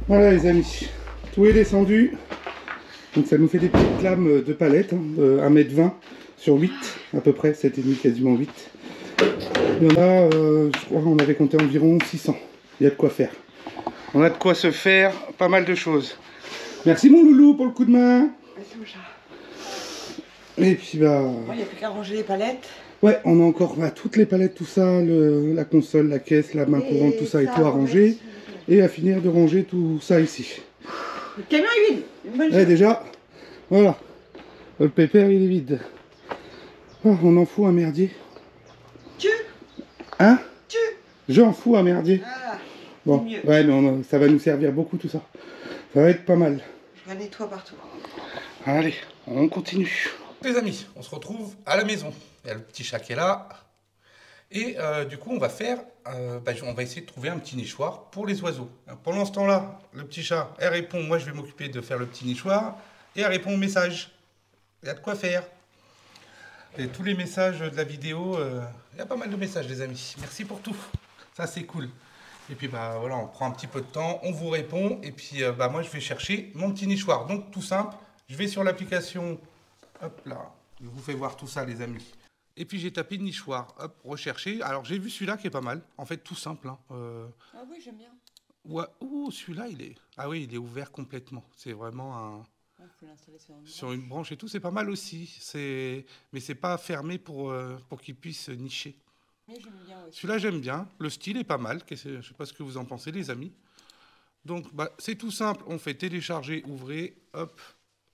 Voilà les amis, tout est descendu. Donc ça nous fait des petites lames de palette, hein, de 1,20 m sur 8 à peu près, 7,5 quasiment 8. Il y en a, je crois qu'on avait compté environ 600. Il y a de quoi faire. On a de quoi se faire, pas mal de choses. Merci mon loulou pour le coup de main. Merci mon chat. Et puis bah... Il n'y a plus qu'à ranger les palettes. Ouais, on a encore toutes les palettes, tout ça, la console, la caisse, la main courante, tout ça et tout à ranger. Et à finir de ranger tout ça ici. Le camion est vide. Une bonne chose. Déjà, voilà. Le pépère il est vide. Oh, on en fout un merdier. Hein? J'en fous un merdier. Ah, bon, mieux. Ouais, mais ça va nous servir beaucoup tout ça. Ça va être pas mal. Je nettoie partout. Allez, on continue. Les amis, on se retrouve à la maison. Il y a le petit chat qui est là. Et du coup, on va faire, on va essayer de trouver un petit nichoir pour les oiseaux. Pendant ce temps-là, le petit chat, elle répond. Moi, je vais m'occuper de faire le petit nichoir. Et elle répond aux messages. Il y a de quoi faire. Et tous les messages de la vidéo, il y a pas mal de messages, les amis. Merci pour tout. Ça, c'est cool. Et puis, bah voilà, on prend un petit peu de temps, on vous répond. Et puis, moi, je vais chercher mon petit nichoir. Donc, tout simple, je vais sur l'application. Hop là, je vous fais voir tout ça, les amis. Et puis, j'ai tapé nichoir. Hop, rechercher. Alors, j'ai vu celui-là qui est pas mal. En fait, tout simple. Hein. Ah oui, j'aime bien. Ouais. Oh, celui-là, il est... Ah oui, il est ouvert complètement. C'est vraiment un... Faut l'installer sur une branche et tout, c'est pas mal aussi. Mais c'est pas fermé pour qu'il puisse nicher. Mais j'aime bien aussi. Celui-là, j'aime bien. Le style est pas mal. Je sais pas ce que vous en pensez, les amis. Donc, c'est tout simple. On fait télécharger, ouvrir. Hop,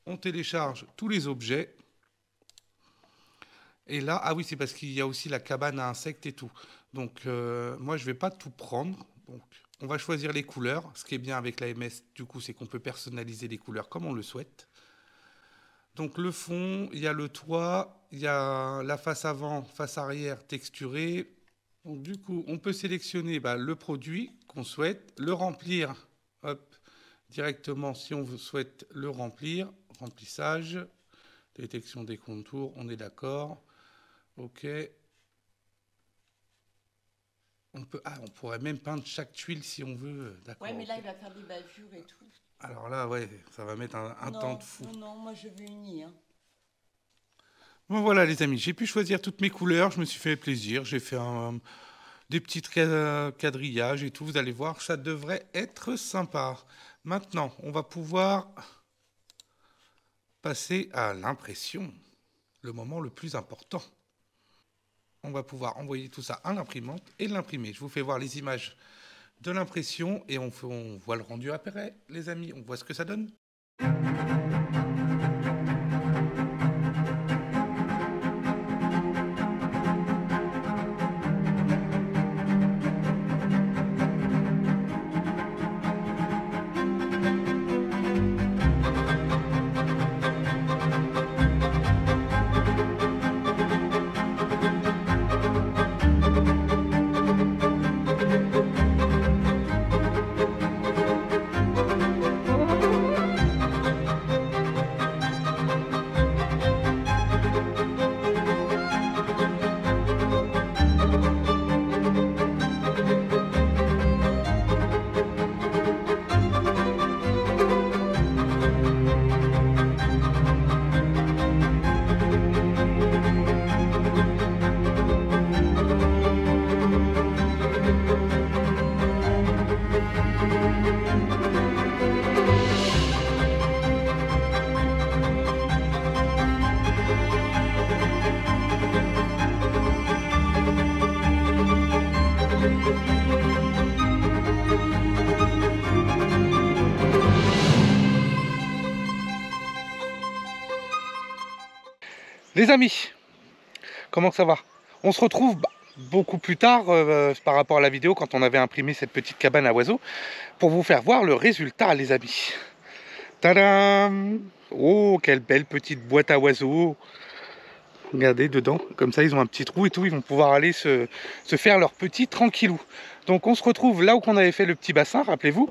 on télécharge tous les objets. Et là, ah oui, c'est parce qu'il y a aussi la cabane à insectes et tout. Donc, moi, je vais pas tout prendre. Donc, on va choisir les couleurs. Ce qui est bien avec la MS, du coup, c'est qu'on peut personnaliser les couleurs comme on le souhaite. Donc le fond, il y a le toit, il y a la face avant, face arrière texturée. Donc, du coup, on peut sélectionner le produit qu'on souhaite, le remplir directement si on souhaite le remplir. Remplissage, détection des contours, on est d'accord. OK. On pourrait même peindre chaque tuile si on veut. Ouais, mais là, il va faire des bavures et tout. Alors là, ouais, ça va mettre un temps de fou. Non, moi, je veux uni. Hein. Bon, voilà, les amis, j'ai pu choisir toutes mes couleurs. Je me suis fait plaisir. J'ai fait des petits quadrillages et tout. Vous allez voir, ça devrait être sympa. Maintenant, on va pouvoir passer à l'impression. Le moment le plus important. On va pouvoir envoyer tout ça à l'imprimante et l'imprimer. Je vous fais voir les images de l'impression et on voit le rendu après, les amis. On voit ce que ça donne. Les amis, comment ça va? On se retrouve beaucoup plus tard par rapport à la vidéo quand on avait imprimé cette petite cabane à oiseaux pour vous faire voir le résultat, les amis. Tadam! Oh, quelle belle petite boîte à oiseaux! Regardez dedans, comme ça ils ont un petit trou et tout, ils vont pouvoir aller se faire leur petit tranquillou. Donc on se retrouve là où on avait fait le petit bassin, rappelez-vous.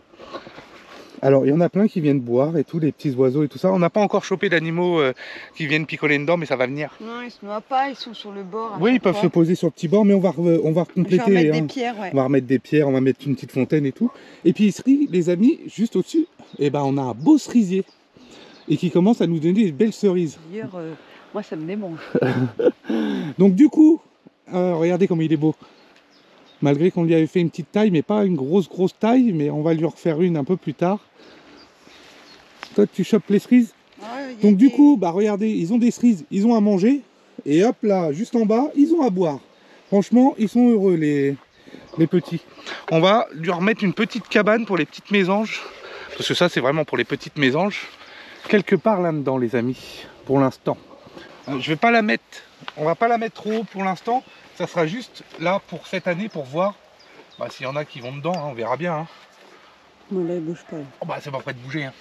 Alors il y en a plein qui viennent boire et tout, les petits oiseaux et tout ça. On n'a pas encore chopé d'animaux qui viennent picoler dedans, mais ça va venir. Non, ils se noient pas, ils sont sur le bord. Oui, ils peuvent se poser sur le petit bord, mais on va compléter. On va remettre des pierres, ouais. On va remettre des pierres, on va mettre une petite fontaine et tout. Et puis ici, les amis, juste au-dessus, on a un beau cerisier. Et qui commence à nous donner des belles cerises. D'ailleurs, Moi, ça me démange. Donc du coup, regardez comme il est beau. Malgré qu'on lui avait fait une petite taille, mais pas une grosse taille, mais on va lui refaire une un peu plus tard. Toi, tu chopes les cerises. Ouais, Donc du coup, bah regardez, ils ont des cerises, ils ont à manger. Et hop là, juste en bas, ils ont à boire. Franchement, ils sont heureux les petits. On va lui remettre une petite cabane pour les petites mésanges. Parce que ça, c'est vraiment pour les petites mésanges. Quelque part là-dedans, les amis, pour l'instant. Je vais pas la mettre, on va pas la mettre trop haut pour l'instant. Ça sera juste là pour cette année pour voir bah, s'il y en a qui vont dedans, hein, on verra bien. Hein. Moi, là, il bouge pas. Oh, bah, c'est pas prêt de bouger. Hein.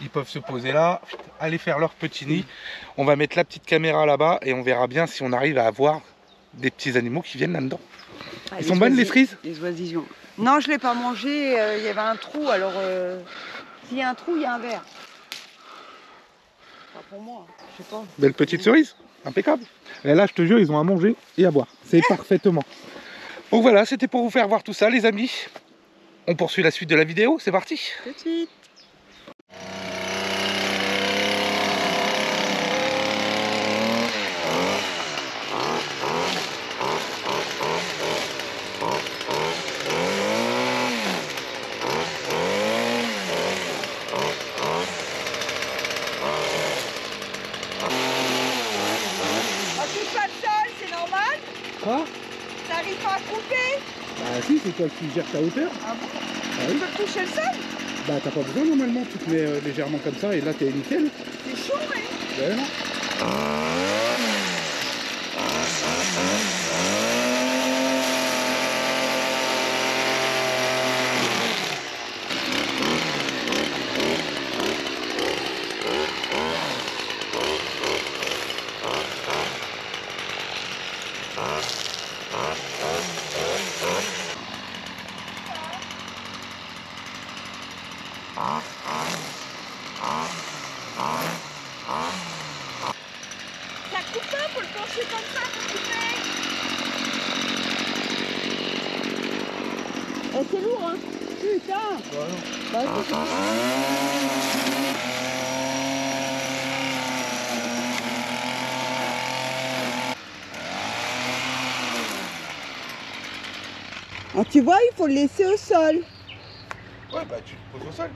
Ils peuvent se poser là, aller faire leur petit nid. On va mettre la petite caméra là-bas et on verra bien si on arrive à avoir des petits animaux qui viennent là-dedans. Ah, Ils sont bonnes les cerises? Les oisillons. Non, je ne l'ai pas mangé, il y avait un trou, alors s'il y a un trou, il y a un verre. Pas pour moi, je sais pas. Belle petite cerise, impeccable. Et là, je te jure, ils ont à manger et à boire. C'est parfaitement. Donc voilà, c'était pour vous faire voir tout ça, les amis. On poursuit la suite de la vidéo, c'est parti. Tout de suite. Quoi? T'arrives pas à couper? Bah si, c'est toi qui gères ta hauteur. Ah bon? Ah oui. Tu peux toucher le sol? Bah t'as pas besoin normalement, tu te mets légèrement comme ça et là t'es nickel. C'est chaud, hein? Ouais, non. Ça coupe pas, faut le pencher comme ça pour couper. Eh, c'est lourd, hein? Putain! Bah, ah, tu vois, il faut le laisser au sol. Ouais, bah tu le poses au sol.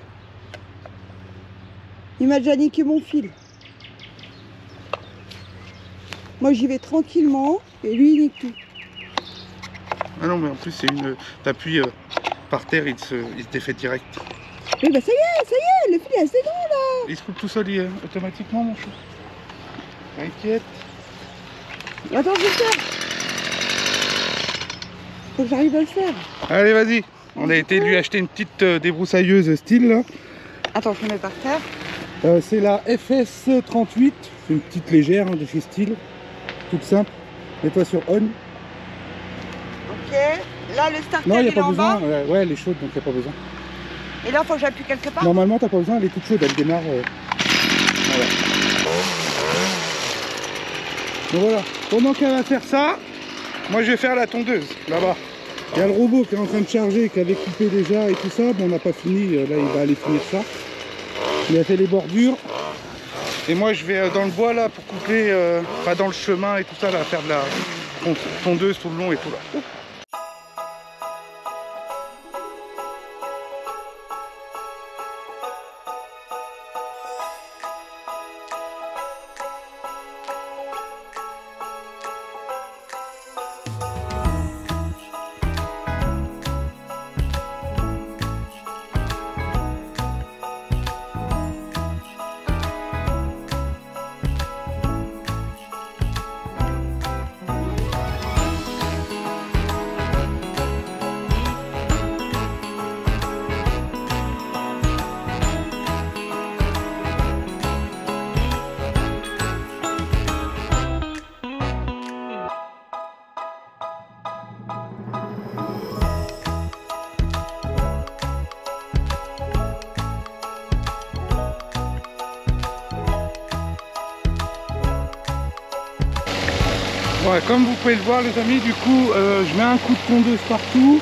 Il m'a déjà niqué mon fil. Moi, j'y vais tranquillement et lui, il nique tout. Ah non, mais en plus, c'est une. T'appuies par terre, il se défait direct. Oui, bah ça y est, le fil est assez grand là. Il se coupe tout seul automatiquement, mon chou. T'inquiète. Attends, je vais le faire. Faut que j'arrive à le faire. Allez, vas-y. On a été lui acheter une petite débroussailleuse style là. Attends, je le mets par terre. C'est la FS38. C'est une petite légère hein, de chez Style. Toute simple. Mets-toi sur on. Ok. Là, le starter, Non, il n'y a il est pas en besoin. bas. Ouais, elle est chaude donc il n'y a pas besoin. Et là, faut que j'appuie quelque part. Normalement, t'as pas besoin, elle est toute chaude, elle démarre. Voilà. Donc voilà. Pendant qu'elle va faire ça, moi je vais faire la tondeuse là-bas. Il y a le robot qui est en train de charger, qui avait coupé déjà et tout ça. Bon, on n'a pas fini, là il va aller finir ça. Il a fait les bordures. Et moi je vais dans le bois là pour couper, enfin dans le chemin et tout ça, là, faire de la tondeuse tout le long et tout là. Ouais, comme vous pouvez le voir les amis, du coup je mets un coup de tondeuse partout.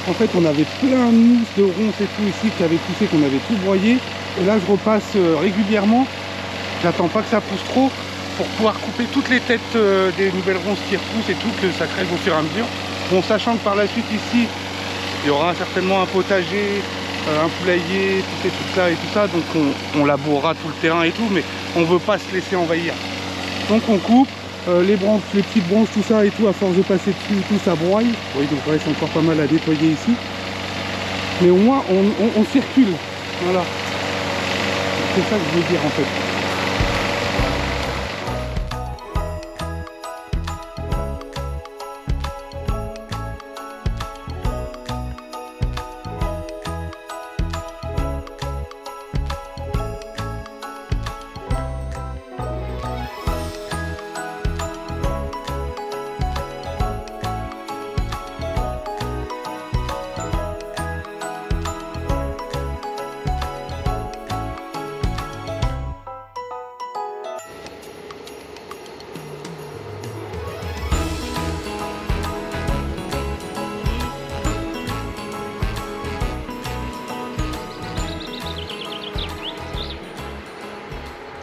En fait on avait plein de mousses, de ronces et tout ici qui avaient poussé, qu'on avait tout broyé. Et là je repasse régulièrement. J'attends pas que ça pousse trop. pour pouvoir couper toutes les têtes des nouvelles ronces qui repoussent et tout, que ça crève au fur et à mesure. Bon, sachant que par la suite ici, il y aura certainement un potager, un poulailler, tout ça, donc on labourera tout le terrain et tout, mais on veut pas se laisser envahir. Donc on coupe les branches, les petites branches, tout ça et tout, à force de passer dessus, tout ça broye. Oui, donc il reste encore pas mal à nettoyer ici. Mais au moins on circule. Voilà. C'est ça que je veux dire en fait.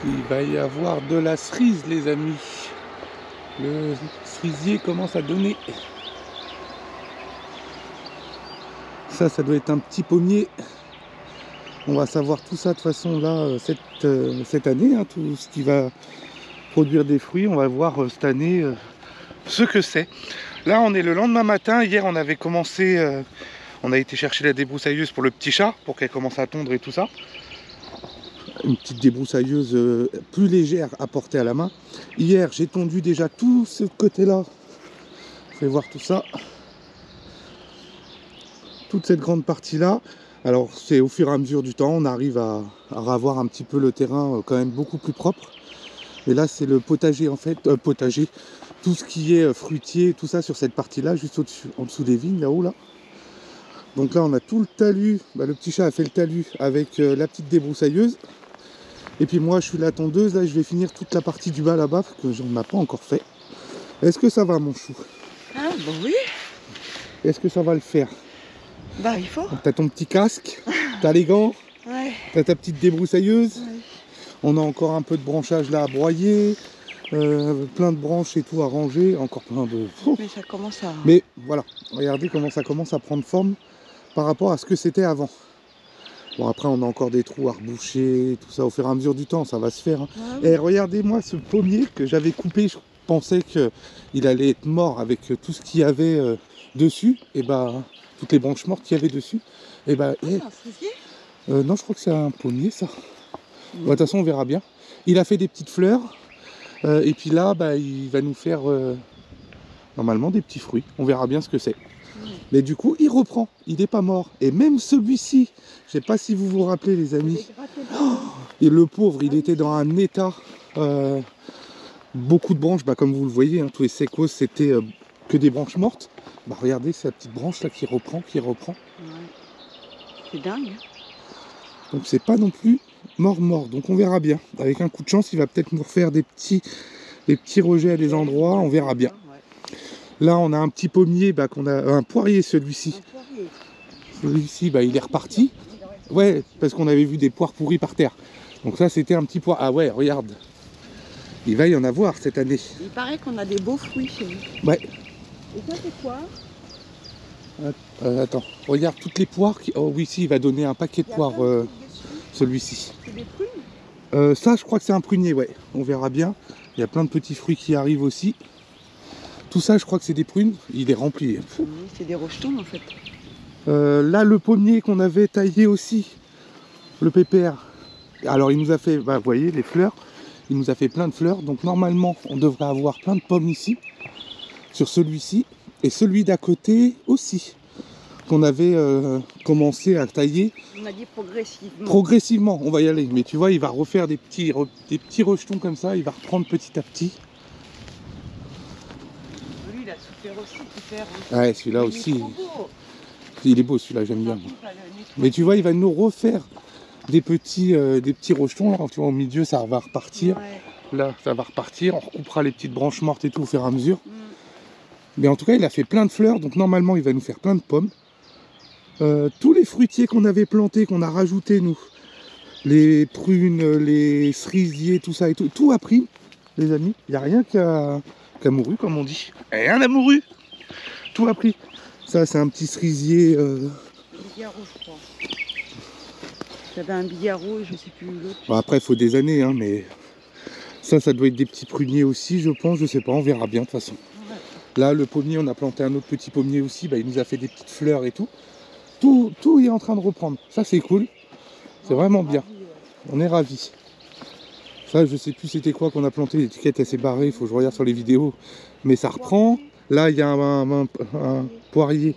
Il va y avoir de la cerise, les amis. Le cerisier commence à donner. Ça doit être un petit pommier. On va savoir tout ça de toute façon là cette année, hein, tout ce qui va produire des fruits. On va voir cette année ce que c'est. Là, on est le lendemain matin. Hier, on avait commencé, on a été chercher la débroussailleuse pour le petit chat, pour qu'elle commence à tondre et tout ça. Une petite débroussailleuse plus légère à porter à la main. Hier, j'ai tondu déjà tout ce côté-là. Je vais voir tout ça. Toute cette grande partie-là. Alors, c'est au fur et à mesure du temps, on arrive à avoir un petit peu le terrain quand même beaucoup plus propre. Et là, c'est le potager en fait. Potager, tout ce qui est fruitier, tout ça sur cette partie-là, juste au-dessus, en dessous des vignes, là-haut, là. Donc là, on a tout le talus. Bah, le petit chat a fait le talus avec la petite débroussailleuse. Et puis moi je suis la tondeuse, là je vais finir toute la partie du bas là-bas, parce que j'en ai pas encore fait. Est-ce que ça va mon chou? Ah bah oui. Est-ce que ça va le faire? Bah il faut. T'as ton petit casque, t'as les gants, Ouais. t'as ta petite débroussailleuse. Ouais. On a encore un peu de branchage là à broyer, plein de branches et tout à ranger, encore plein de... Mais ça commence à... Mais voilà, regardez comment ça commence à prendre forme par rapport à ce que c'était avant. Bon, après, on a encore des trous à reboucher, tout ça, au fur et à mesure du temps, ça va se faire. Hein. Ah oui. Et regardez-moi ce pommier que j'avais coupé, je pensais qu'il allait être mort avec tout ce qu'il y avait dessus, et bah, toutes les branches mortes qu'il y avait dessus. Et bah, C'est un cerisier? non, je crois que c'est un pommier, ça. Bon, de toute façon, on verra bien. Il a fait des petites fleurs, et puis là, bah, il va nous faire normalement des petits fruits. On verra bien ce que c'est. Mais du coup, il reprend, il n'est pas mort. Et même celui-ci, je ne sais pas si vous vous rappelez les amis, et le pauvre, il était dans un état, beaucoup de branches, bah, comme vous le voyez, hein, tous les séquos, c'était que des branches mortes. Bah, regardez cette petite branche là qui reprend. Ouais. C'est dingue. Donc c'est pas non plus mort. Donc on verra bien. Avec un coup de chance, il va peut-être nous refaire des petits rejets à des endroits, on verra bien. Là, on a un petit pommier, bah, qu'on a un poirier celui-ci. Celui-ci, bah, il est reparti. Ouais, parce qu'on avait vu des poires pourries par terre. Donc ça, c'était un petit poire. Ah ouais, regarde. Il va y en avoir cette année. Il paraît qu'on a des beaux fruits chez nous. Ouais. Et ça, c'est quoi? Attends, regarde toutes les poires. Oh oui, si, il va donner un paquet de poires, celui-ci. C'est des prunes? Ça, je crois que c'est un prunier, ouais. On verra bien. Il y a plein de petits fruits qui arrivent aussi. Tout ça, je crois que c'est des prunes. Il est rempli. Oui, c'est des rejetons en fait. Là, le pommier qu'on avait taillé aussi, le pépère. Alors, il nous a fait, bah, vous voyez, les fleurs. Il nous a fait plein de fleurs. Donc, normalement, on devrait avoir plein de pommes ici, sur celui-ci. Et celui d'à côté aussi, qu'on avait commencé à tailler. On a dit progressivement. Progressivement, on va y aller. Mais tu vois, il va refaire des petits rejetons comme ça. Il va reprendre petit à petit. Lui, il a souffert aussi de faire. Hein. Ouais, celui-là Il est aussi. trop beau. Il est beau celui-là, j'aime bien. Mais tu vois, il va nous refaire des petits rejetons. Là, tu vois, au milieu, ça va repartir. Ouais. Là, ça va repartir. On recoupera les petites branches mortes et tout au fur et à mesure. Mais en tout cas, il a fait plein de fleurs. Donc normalement, il va nous faire plein de pommes. Tous les fruitiers qu'on avait plantés, qu'on a rajoutés, nous, les prunes, les cerisiers, tout ça et tout a pris. les amis. Il n'y a rien qui a mouru, comme on dit. Rien n'a mouru. Tout a pris. Ça, c'est un petit cerisier. Bigarreau, je crois. J'avais un bigarreau et je sais plus l'autre. Bon, après, il faut des années, hein, mais ça doit être des petits pruniers aussi, je pense. Je sais pas, on verra bien de toute façon. Ouais. Là, le pommier, on a planté un autre petit pommier aussi. Bah, il nous a fait des petites fleurs et tout. Tout est en train de reprendre. Ça, c'est cool. C'est vraiment bien. On est ravis. Ça, je sais plus c'était quoi qu'on a planté. L'étiquette, elle s'est barrée. Il faut que je regarde sur les vidéos. Mais ça reprend. Là, il y a un poirier.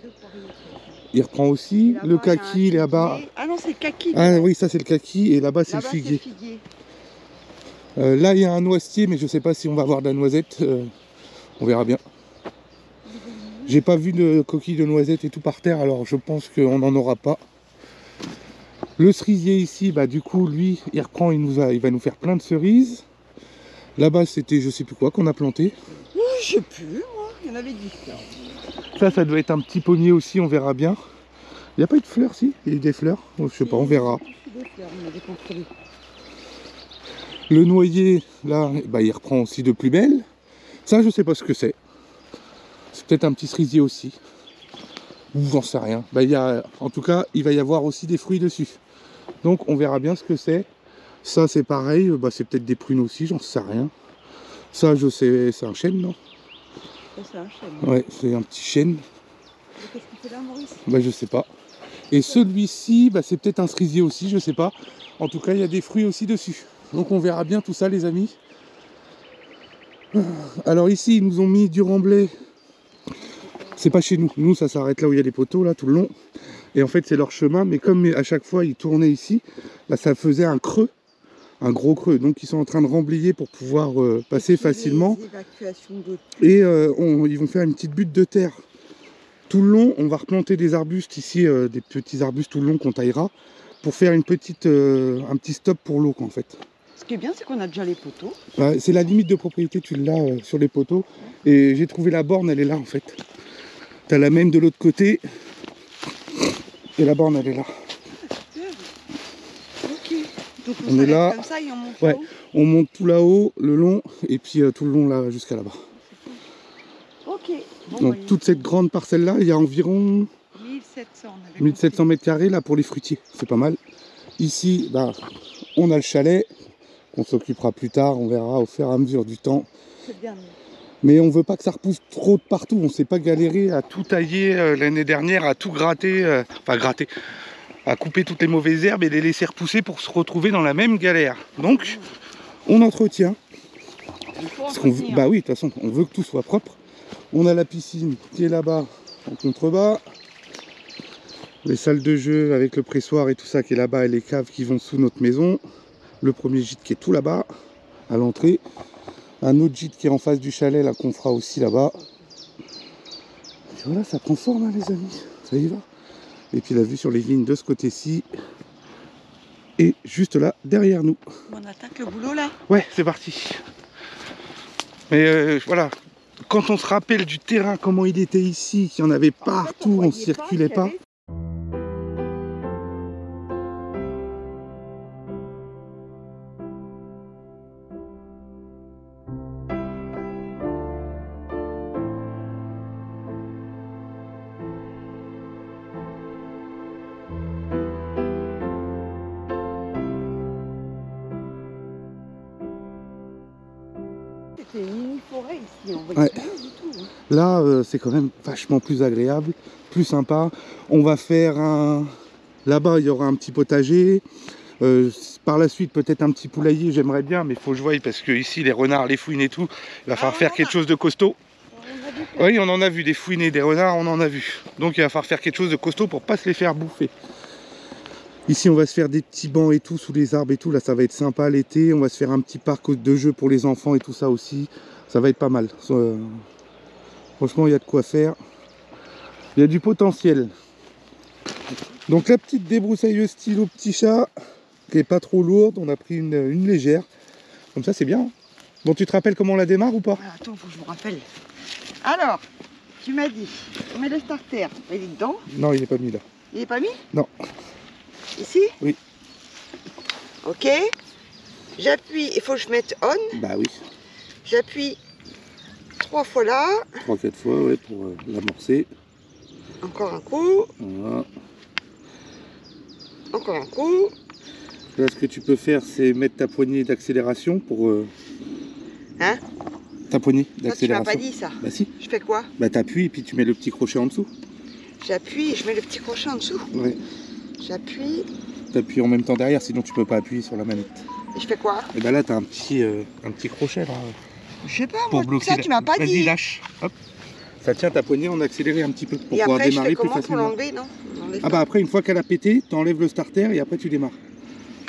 Il reprend aussi. Le kaki, là-bas. Ah non, c'est le kaki. Ah oui, ça, c'est le kaki. Et là-bas, c'est le figuier. Là, il y a un noisetier, mais je sais pas si on va avoir de la noisette. On verra bien. J'ai pas vu de coquilles de noisettes et tout par terre, alors je pense qu'on n'en aura pas. Le cerisier ici, bah du coup, lui, il reprend, il va nous faire plein de cerises. Là-bas, c'était je sais plus quoi qu'on a planté. Je sais plus, moi, il y en avait 10. Ça doit être un petit pommier aussi, on verra bien. Il n'y a pas eu de fleurs, si? Il y a eu des fleurs? Je sais pas, on verra. Le noyer, là, bah, il reprend aussi de plus belle. Ça, je sais pas ce que c'est. C'est peut-être un petit cerisier aussi. Ou j'en sais rien. Bah, en tout cas, il va y avoir aussi des fruits dessus. Donc on verra bien ce que c'est. Ça c'est pareil, bah, c'est peut-être des prunes aussi, j'en sais rien. Ça je sais, c'est un chêne, non? C'est un chêne. Ouais, c'est un petit chêne. Qu'est-ce qu'il fait là, Maurice? Bah je sais pas. Et celui-ci, bah, c'est peut-être un cerisier aussi, je sais pas. En tout cas, il y a des fruits aussi dessus. Donc on verra bien tout ça, les amis. Alors ici, ils nous ont mis du remblai. C'est pas chez nous. Nous, ça s'arrête là où il y a les poteaux, là, tout le long. Et en fait, c'est leur chemin. Mais comme à chaque fois, ils tournaient ici, là, ça faisait un creux. Un gros creux. Donc, ils sont en train de remblayer pour pouvoir passer facilement. Et ils vont faire une petite butte de terre. Tout le long, on va replanter des arbustes ici, des petits arbustes tout le long qu'on taillera, pour faire un petit stop pour l'eau, en fait. Ce qui est bien, c'est qu'on a déjà les poteaux. Ouais, c'est la limite de propriété, tu l'as sur les poteaux. Et j'ai trouvé la borne, elle est là, en fait. T'as la même de l'autre côté. Et la borne, elle est là. Ok. Donc on est là. Comme ça et on monte ouais, on monte tout là-haut, le long, et puis tout le long là jusqu'à là-bas. Ok. Bon, donc toute cette grande parcelle-là, il y a environ 1700 mètres carrés là pour les fruitiers. C'est pas mal. Ici, bah, on a le chalet. On s'occupera plus tard, on verra au fur et à mesure du temps. C'est bien. Mais on veut pas que ça repousse trop de partout. On s'est pas galéré à tout tailler l'année dernière, à tout gratter, à couper toutes les mauvaises herbes et les laisser repousser pour se retrouver dans la même galère. Donc, on entretient. Parce qu'on veut, bah oui, de toute façon, on veut que tout soit propre. On a la piscine qui est là-bas en contrebas. Les salles de jeu avec le pressoir et tout ça qui est là-bas et les caves qui vont sous notre maison. Le premier gîte qui est tout là-bas, à l'entrée. Un autre gîte qui est en face du chalet, là, qu'on fera aussi là-bas. Et voilà, ça prend forme, hein, les amis. Ça y va. Et puis la vue sur les vignes de ce côté-ci. Et juste là, derrière nous. On attaque le boulot, là? Ouais, c'est parti. Mais voilà, quand on se rappelle du terrain, comment il était ici, qu'il y en avait partout, on ne circulait pas. C'était une mini-forêt ici, on voyait ouais. rien du tout. Hein. Là, c'est quand même vachement plus agréable, plus sympa. On va faire un... Là-bas, il y aura un petit potager. Par la suite, peut-être un petit poulailler, j'aimerais bien, mais il faut que je voie parce que ici, les renards, les fouines et tout, il va falloir faire quelque chose de costaud. Oui, on en a vu des fouines et des renards, on en a vu. Donc il va falloir faire quelque chose de costaud pour pas se les faire bouffer. Ici, on va se faire des petits bancs et tout sous les arbres et tout. Là, ça va être sympa l'été. On va se faire un petit parc de jeux pour les enfants et tout ça aussi. Ça va être pas mal. Franchement, il y a de quoi faire. Il y a du potentiel. Donc la petite débroussailleuse stylo petit chat, qui est pas trop lourde. On a pris une légère. Comme ça, c'est bien. Bon, tu te rappelles comment on la démarre ou pas? Attends, faut que je me rappelle. Alors, tu m'as dit, on met le starter. Il est dedans? Non, il n'est pas mis là. Il n'est pas mis? Non. Ici? Oui. Ok. J'appuie, il faut que je mette on. Bah oui. J'appuie 3 fois là. 3-4 fois, ouais, pour l'amorcer. Encore un coup. Voilà. Encore un coup. Là, ce que tu peux faire, c'est mettre ta poignée d'accélération pour... Hein? Ta poignée Ça, tu m'as d'accélération. pas dit ça. Bah si. Je fais quoi? Bah t'appuies et puis tu mets le petit crochet en dessous. J'appuie et je mets le petit crochet en dessous. Ouais. J'appuie. T'appuies en même temps derrière, sinon tu peux pas appuyer sur la manette. Et je fais quoi? Et bah là, t'as un petit crochet là. Je sais pas, Pour moi, bloquer ça tu m'as pas Vas-y, dit. lâche. Hop. Ça tient ta poignée en accéléré un petit peu pour Et pouvoir après, je démarrer fais plus comment pour facilement. l'enlever, non? On l'enlève Ah pas. bah après, une fois qu'elle a pété, t'enlèves le starter et après tu démarres.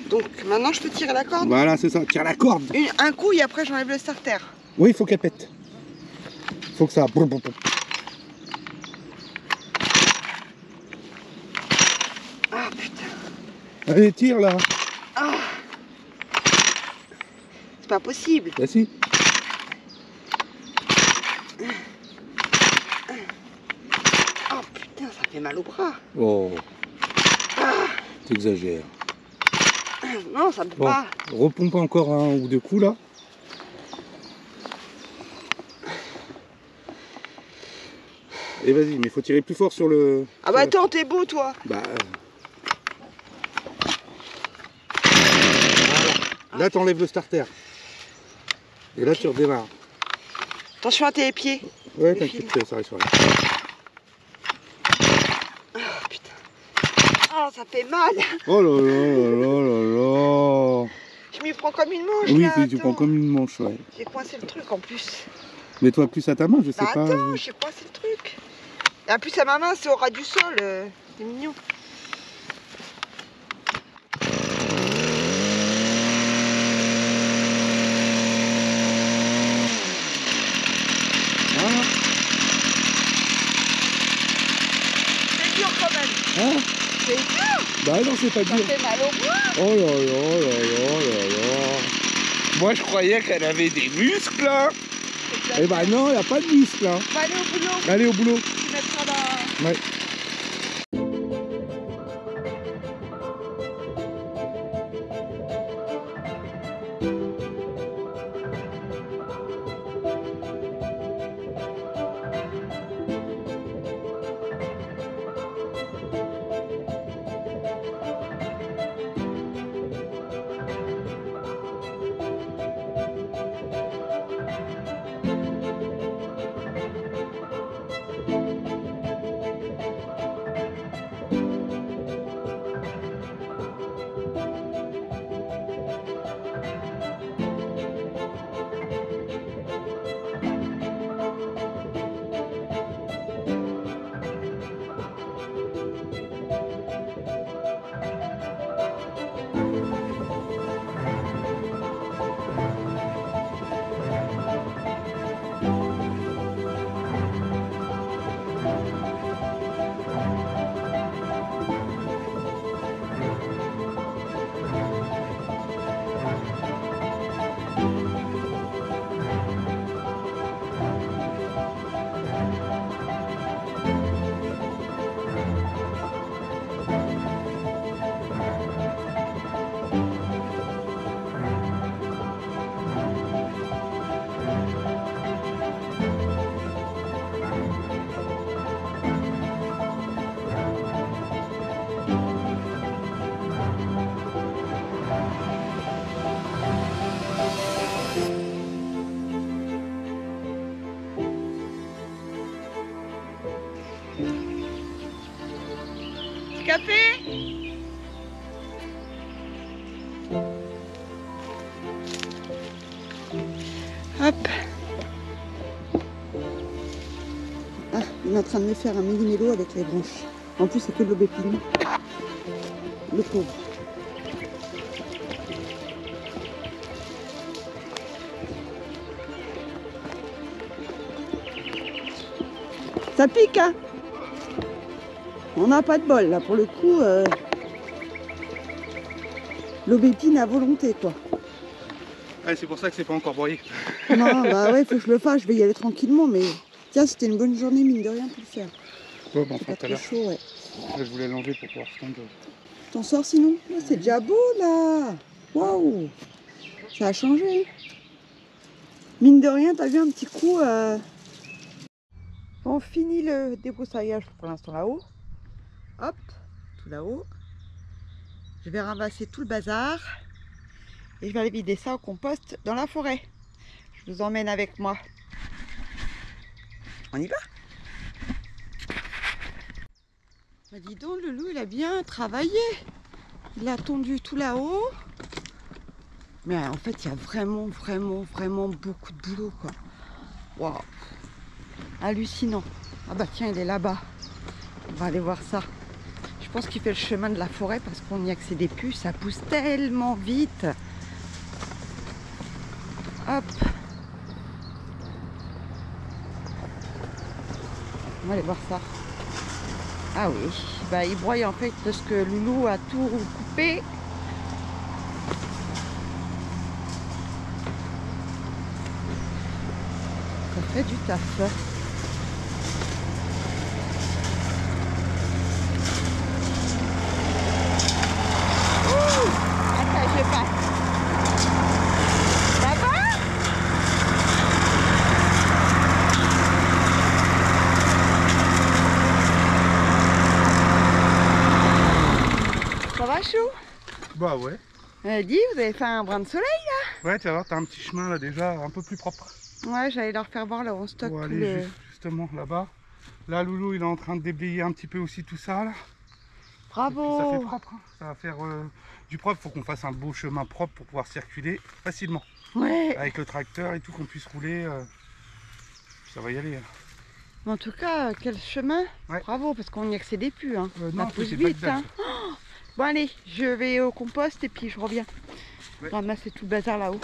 Donc maintenant, je peux tirer la corde. Voilà, c'est ça. Tire la corde. Un coup et après, j'enlève le starter. Oui, il faut qu'elle pète. Faut que ça... Ah putain. Allez, tire là. Ah. C'est pas possible. Bah si. Oh putain, ça fait mal au bras. Oh. T'exagères. Non, ça me peut Bon, pas. repompe encore un ou deux coups là. Et vas-y, mais il faut tirer plus fort sur le... Ah bah attends, t'es beau toi. Bah... Voilà. Là, t'enlèves le starter. Et là, tu redémarres. Attention à tes pieds. Ouais, Le t'inquiète, ça arrive sur la... Oh putain. Oh, ça fait mal. Oh là là là là là là. Je m'y prends comme une manche Oui, là. tu attends. prends comme une manche, ouais. J'ai coincé le truc en plus. Mets-toi plus à ta main, je sais Bah pas. attends, j'ai coincé le truc. Et en plus à ma main, c'est au ras du sol. C'est mignon. Voilà. C'est dur quand même. Hein? C'est dur. Bah non, c'est pas Ça dur. fait mal au bras. Oh là là là là là là. Moi, je croyais qu'elle avait des muscles, hein. Eh bah non, il n'y a pas de muscles, hein. Va aller au boulot. Allez au boulot. Tu mettras la... Ouais. Café. Hop. Ah, il est en train de me faire un millimélo avec les branches. En plus, c'est que de l'aubépine. Le pauvre. Ça pique, hein? On n'a pas de bol, là, pour le coup. L'aubépine à volonté, quoi. Ouais, c'est pour ça que c'est pas encore broyé. Non, bah ouais, faut que je le fasse, je vais y aller tranquillement, mais... Tiens, c'était une bonne journée, mine de rien, pour le faire. Ouais, bah, C'est pas enfin, tout à très l'heure. chaud, ouais. Là, je voulais l'enlever pour pouvoir se tendre. T'en sors sinon? Ah, c'est déjà beau, là. Waouh. Ça a changé. Mine de rien, t'as vu un petit coup. On finit le débroussaillage pour l'instant là-haut. Hop, tout là-haut. Je vais ramasser tout le bazar. Et je vais aller vider ça au compost dans la forêt. Je vous emmène avec moi. On y va? Bah dis donc, le loup, il a bien travaillé. Il a tondu tout là-haut. Mais en fait, il y a vraiment beaucoup de boulot, quoi. Waouh! Hallucinant. Ah bah tiens, il est là-bas. On va aller voir ça. Je pense qu'il fait le chemin de la forêt parce qu'on n'y accédait plus. Ça pousse tellement vite. Hop. On va aller voir ça. Ah oui, bah il broye en fait parce que Loulou a tout coupé. Ça fait du taf. Attends, je passe. Ça va? Ça va, Chou? Bah ouais. Dis, vous avez fait un brin de soleil là? Ouais, tu vas voir, t'as un petit chemin là déjà un peu plus propre. Ouais, j'allais leur faire voir là où on stocke Pour tout aller le... justement là-bas. Là, Loulou, il est en train de déblayer un petit peu aussi tout ça là. Bravo! Ça fait propre, hein. Ça va faire du propre. Faut qu'on fasse un beau chemin propre pour pouvoir circuler facilement. Ouais! Avec le tracteur et tout, qu'on puisse rouler. Ça va y aller. Hein. En tout cas, quel chemin! Ouais. Bravo, parce qu'on n'y accédait plus. Hein. Non, Ça pousse c'est pas vite. que dalle. Hein. Oh, bon, allez, je vais au compost et puis je reviens. Ouais. Ramasser tout le bazar là-haut.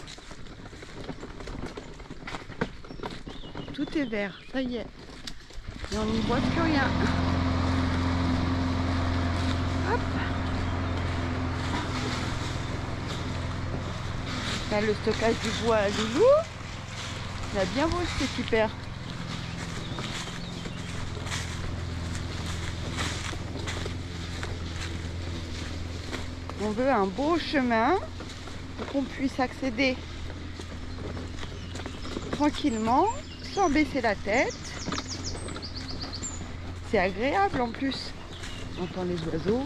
Tout est vert, ça y est. Et on n'y voit plus rien. Hop! Là, le stockage du bois à Loulou. Il a bien beau, c'est super. On veut un beau chemin pour qu'on puisse accéder tranquillement, sans baisser la tête. C'est agréable en plus. On entend les oiseaux.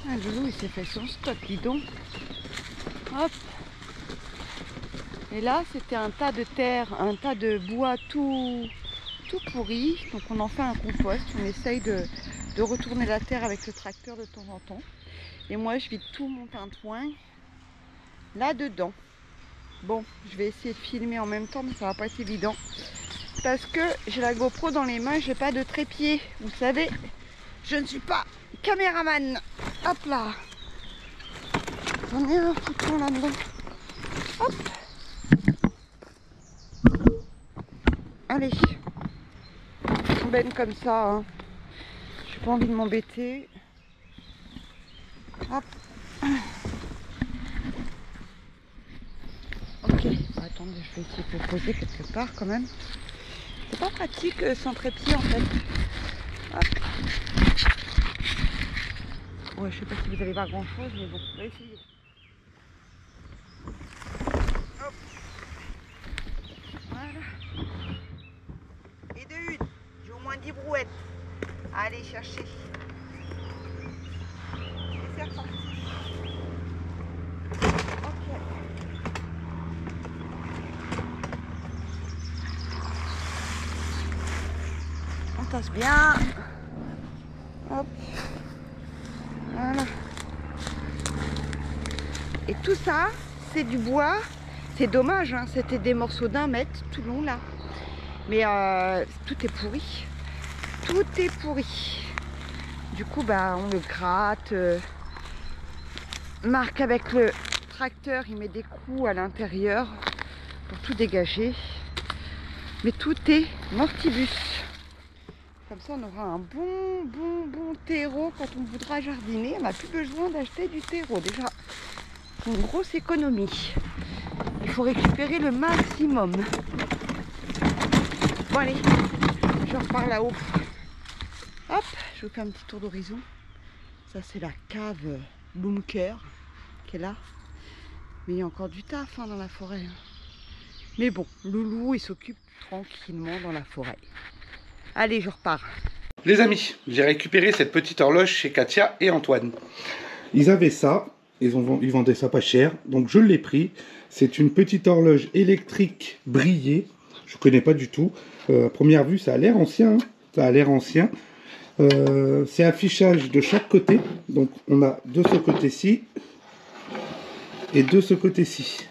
Ah, Loulou, il s'est fait son stock, dis donc. Hop. Et là, c'était un tas de terre, un tas de bois tout pourri. Donc on en fait un compost. On essaye de retourner la terre avec le tracteur de temps en temps. Et moi, je vide tout mon tintouin là-dedans. Bon, je vais essayer de filmer en même temps, mais ça va pas être évident. Parce que j'ai la GoPro dans les mains, j'ai pas de trépied. Vous savez, je ne suis pas caméraman. Hop là. J'en ai un fouton là-dedans. Hop. Allez. Une benne comme ça. Hein. J'ai pas envie de m'embêter. Hop. Ok. Attendez, je vais essayer de le poser quelque part quand même. C'est pas pratique sans trépied en fait. Hop. Ouais, je sais pas si vous allez voir grand chose, mais bon, on va essayer. Hop. Voilà. Et de une, j'ai au moins 10 brouettes à aller chercher. Et c'est reparti. Ok. On tasse bien. Hop. Voilà. Et tout ça, c'est du bois. C'est dommage, hein, c'était des morceaux d'1 mètre tout long là. Mais tout est pourri. Tout est pourri. Du coup, bah, on le gratte. Marc, avec le tracteur, il met des coups à l'intérieur pour tout dégager. Mais tout est mortibus. Comme ça, on aura un bon terreau quand on voudra jardiner. On n'a plus besoin d'acheter du terreau. Déjà, c'est une grosse économie. Il faut récupérer le maximum. Bon, allez, je repars là-haut. Hop, je vous fais un petit tour d'horizon. Ça c'est la cave bunker qui est là. Mais il y a encore du taf dans la forêt. Mais bon, Loulou il s'occupe tranquillement dans la forêt. Allez, je repars. Les amis, j'ai récupéré cette petite horloge chez Katia et Antoine. Ils avaient ça, ils vendaient ça pas cher, donc je l'ai pris. C'est une petite horloge électrique brillée, je connais pas du tout. À première vue, ça a l'air ancien, hein. Ça a l'air ancien. C'est affichage de chaque côté, donc on a de ce côté-ci et de ce côté-ci.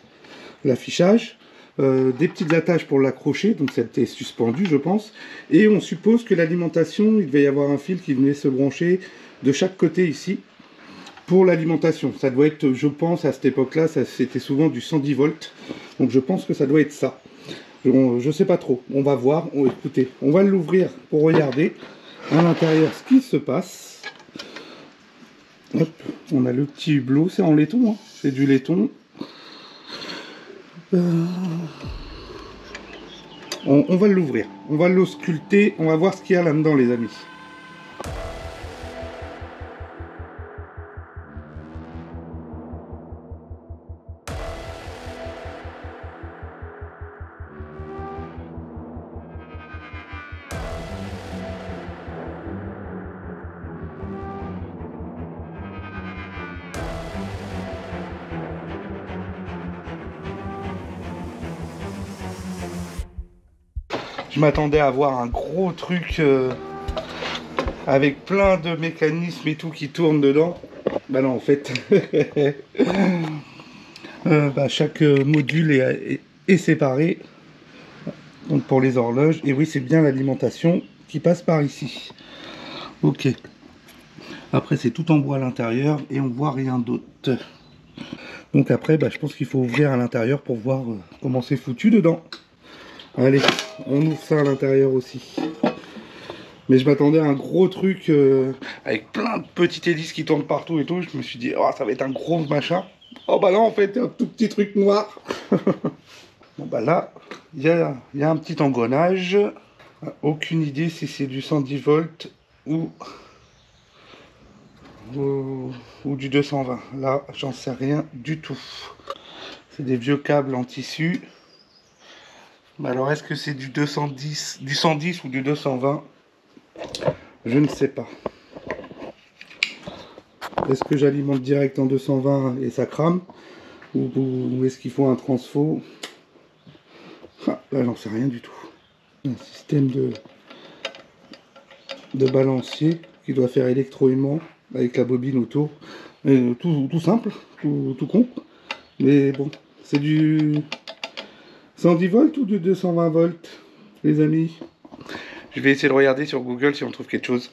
L'affichage. Des petites attaches pour l'accrocher, donc ça était suspendu je pense, et on suppose que l'alimentation, il devait y avoir un fil qui venait se brancher de chaque côté ici pour l'alimentation. Ça doit être, je pense à cette époque là, c'était souvent du 110 volts, donc je pense que ça doit être ça. Je sais pas trop, on va voir. Écoutez, on va l'ouvrir pour regarder à l'intérieur ce qui se passe. Hop, on a le petit hublot, c'est en laiton, hein. C'est du laiton. On va l'ouvrir, on va l'ausculter, on va voir ce qu'il y a là-dedans les amis. Je m'attendais à voir un gros truc avec plein de mécanismes et tout qui tournent dedans. Bah non, en fait, chaque module est séparé. Donc pour les horloges, et oui, c'est bien l'alimentation qui passe par ici. Ok. Après, c'est tout en bois à l'intérieur et on voit rien d'autre. Donc après, je pense qu'il faut ouvrir à l'intérieur pour voir comment c'est foutu dedans. Allez, on ouvre ça à l'intérieur aussi. Mais je m'attendais à un gros truc avec plein de petites hélices qui tournent partout et tout. Je me suis dit, oh, ça va être un gros machin. Oh bah là, en fait, un tout petit truc noir. Bon bah là, il y a un petit engrenage. Aucune idée si c'est du 110 volts ou du 220. Là, j'en sais rien du tout. C'est des vieux câbles en tissu. Mais alors, est-ce que c'est du 210, du 110 ou du 220? Je ne sais pas. Est-ce que j'alimente direct en 220 et ça crame? Ou est-ce qu'il faut un transfo? Ah, là, j'en sais rien du tout. Un système de balancier qui doit faire électroaimant avec la bobine autour. Tout simple, tout con. Mais bon, c'est du 110 volts ou du 220 volts, les amis? Je vais essayer de regarder sur Google si on trouve quelque chose.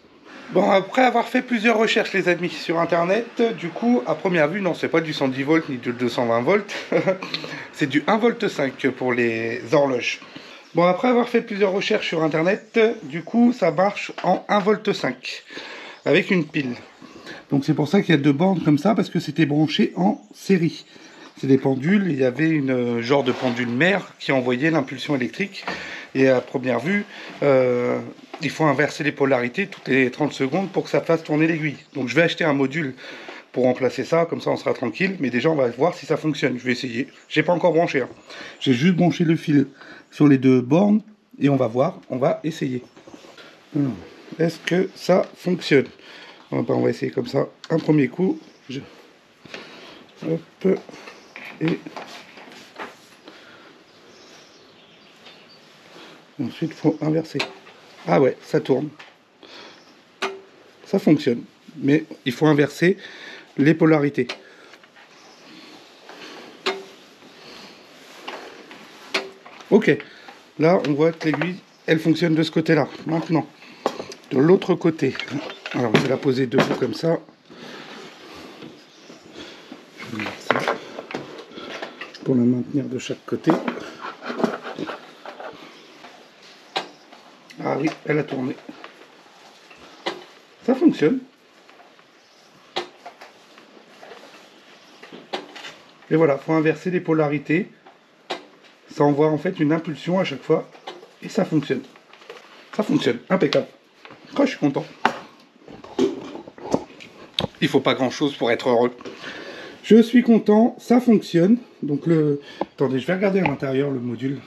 Bon, après avoir fait plusieurs recherches, les amis, sur internet, du coup, à première vue, non, c'est pas du 110 volts ni du 220 volts. C'est du 1,5 volt pour les horloges. Bon, après avoir fait plusieurs recherches sur internet, du coup, ça marche en 1,5 volt avec une pile. Donc c'est pour ça qu'il y a deux bornes comme ça, parce que c'était branché en série. C'est des pendules, il y avait une genre de pendule mère qui envoyait l'impulsion électrique. Et à première vue, il faut inverser les polarités toutes les 30 secondes pour que ça fasse tourner l'aiguille. Donc je vais acheter un module pour remplacer ça, comme ça on sera tranquille. Mais déjà on va voir si ça fonctionne, je vais essayer. J'ai pas encore branché, hein. J'ai juste branché le fil sur les deux bornes et on va voir, on va essayer. Est-ce que ça fonctionne? On va essayer comme ça, un premier coup. Hop. Et ensuite il faut inverser. Ah ouais, ça tourne. Ça fonctionne. Mais il faut inverser les polarités. Ok. Là, on voit que l'aiguille, elle fonctionne de ce côté-là. Maintenant, de l'autre côté. Alors, je vais la poser debout comme ça. Je vais mettre ça pour la maintenir de chaque côté. Ah oui, elle a tourné. Ça fonctionne. Et voilà, il faut inverser les polarités. Ça envoie en fait une impulsion à chaque fois. Et ça fonctionne. Ça fonctionne, impeccable. Oh, je suis content. Il faut pas grand chose pour être heureux. Je suis content, ça fonctionne. Donc attendez, je vais regarder à l'intérieur le module.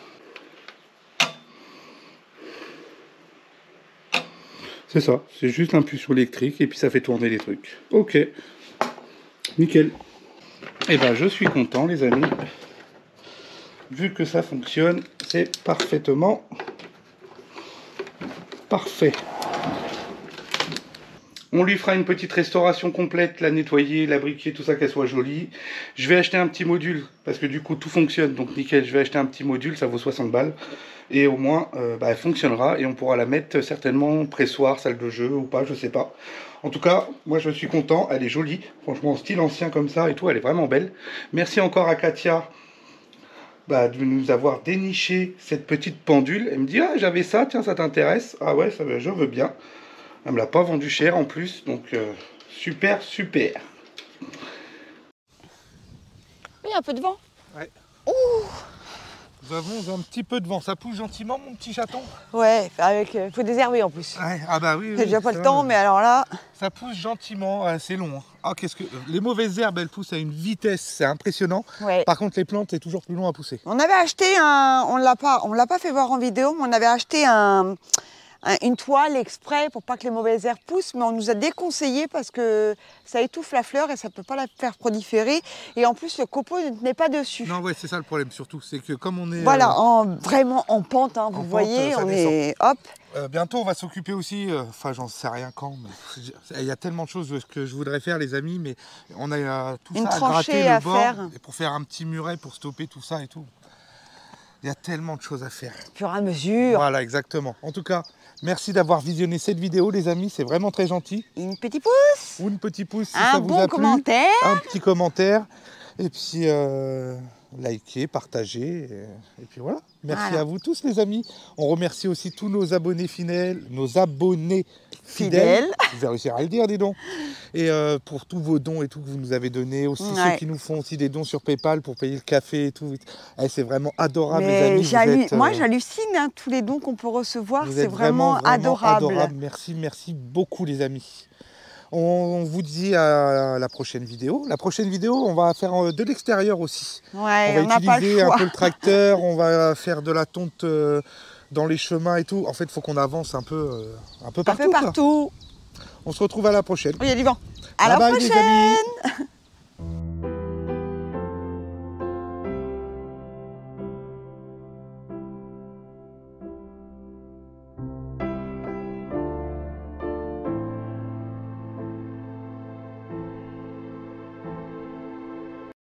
C'est ça, c'est juste l'impulsion électrique et puis ça fait tourner les trucs. Ok, nickel. Et ben je suis content les amis. Vu que ça fonctionne, c'est parfaitement parfait. On lui fera une petite restauration complète, la nettoyer, la briquer, tout ça, qu'elle soit jolie. Je vais acheter un petit module, parce que du coup tout fonctionne, donc nickel, je vais acheter un petit module, ça vaut 60 balles. Et au moins, elle fonctionnera et on pourra la mettre certainement pressoir, salle de jeu ou pas, je sais pas. En tout cas, moi je suis content, elle est jolie, franchement style ancien comme ça et tout, elle est vraiment belle. Merci encore à Katia de nous avoir déniché cette petite pendule. Elle me dit, ah j'avais ça, tiens ça t'intéresse? Ah ouais, ça, je veux bien. Elle me l'a pas vendu cher en plus, donc super, super. Oui, un peu de vent. Ouais. Ouh. Nous avons un petit peu de vent, ça pousse gentiment mon petit chaton? Ouais, avec faut désherber en plus. Ouais, ah bah oui. J'ai déjà pas le temps, mais alors là... Ça pousse gentiment, c'est long. Hein. Ah, les mauvaises herbes, elles poussent à une vitesse, c'est impressionnant. Ouais. Par contre, les plantes, c'est toujours plus long à pousser. On avait acheté on l'a pas fait voir en vidéo, mais on avait acheté une toile exprès pour pas que les mauvaises herbes poussent, mais on nous a déconseillé parce que ça étouffe la fleur et ça peut pas la faire proliférer. Et en plus, le copeau ne tenait pas dessus. Non, ouais, c'est ça le problème surtout, c'est que comme on est... Voilà, vraiment en pente, hein, vous voyez, on est... Hop. Bientôt, on va s'occuper aussi, enfin, j'en sais rien quand, mais il y a tellement de choses que je voudrais faire, les amis, mais on a tout ça à gratter, le bord, et pour faire un petit muret pour stopper tout ça et tout. Il y a tellement de choses à faire. Au fur et à mesure. Voilà, exactement. En tout cas, merci d'avoir visionné cette vidéo, les amis. C'est vraiment très gentil. Une petite pouce. Ou une petite pouce si un ça vous bon a plu. commentaire. Un petit commentaire. Et puis, likez, partagez. Et puis voilà. Merci à vous tous, les amis. On remercie aussi tous nos abonnés fidèles. Fidèles. Vous allez réussir à le dire, dis donc. Et pour tous vos dons et tout que vous nous avez donnés. Aussi ceux qui nous font aussi des dons sur PayPal pour payer le café et tout. C'est vraiment adorable, les amis. Moi, j'hallucine tous les dons qu'on peut recevoir. C'est vraiment adorable. Merci beaucoup, les amis. On vous dit à la prochaine vidéo. La prochaine vidéo, on va faire de l'extérieur aussi. Ouais, on va utiliser un peu le tracteur, on va faire de la tonte dans les chemins et tout. En fait, il faut qu'on avance un peu partout. Un peu partout. On se retrouve à la prochaine. Oui, il y a du vent. À la prochaine.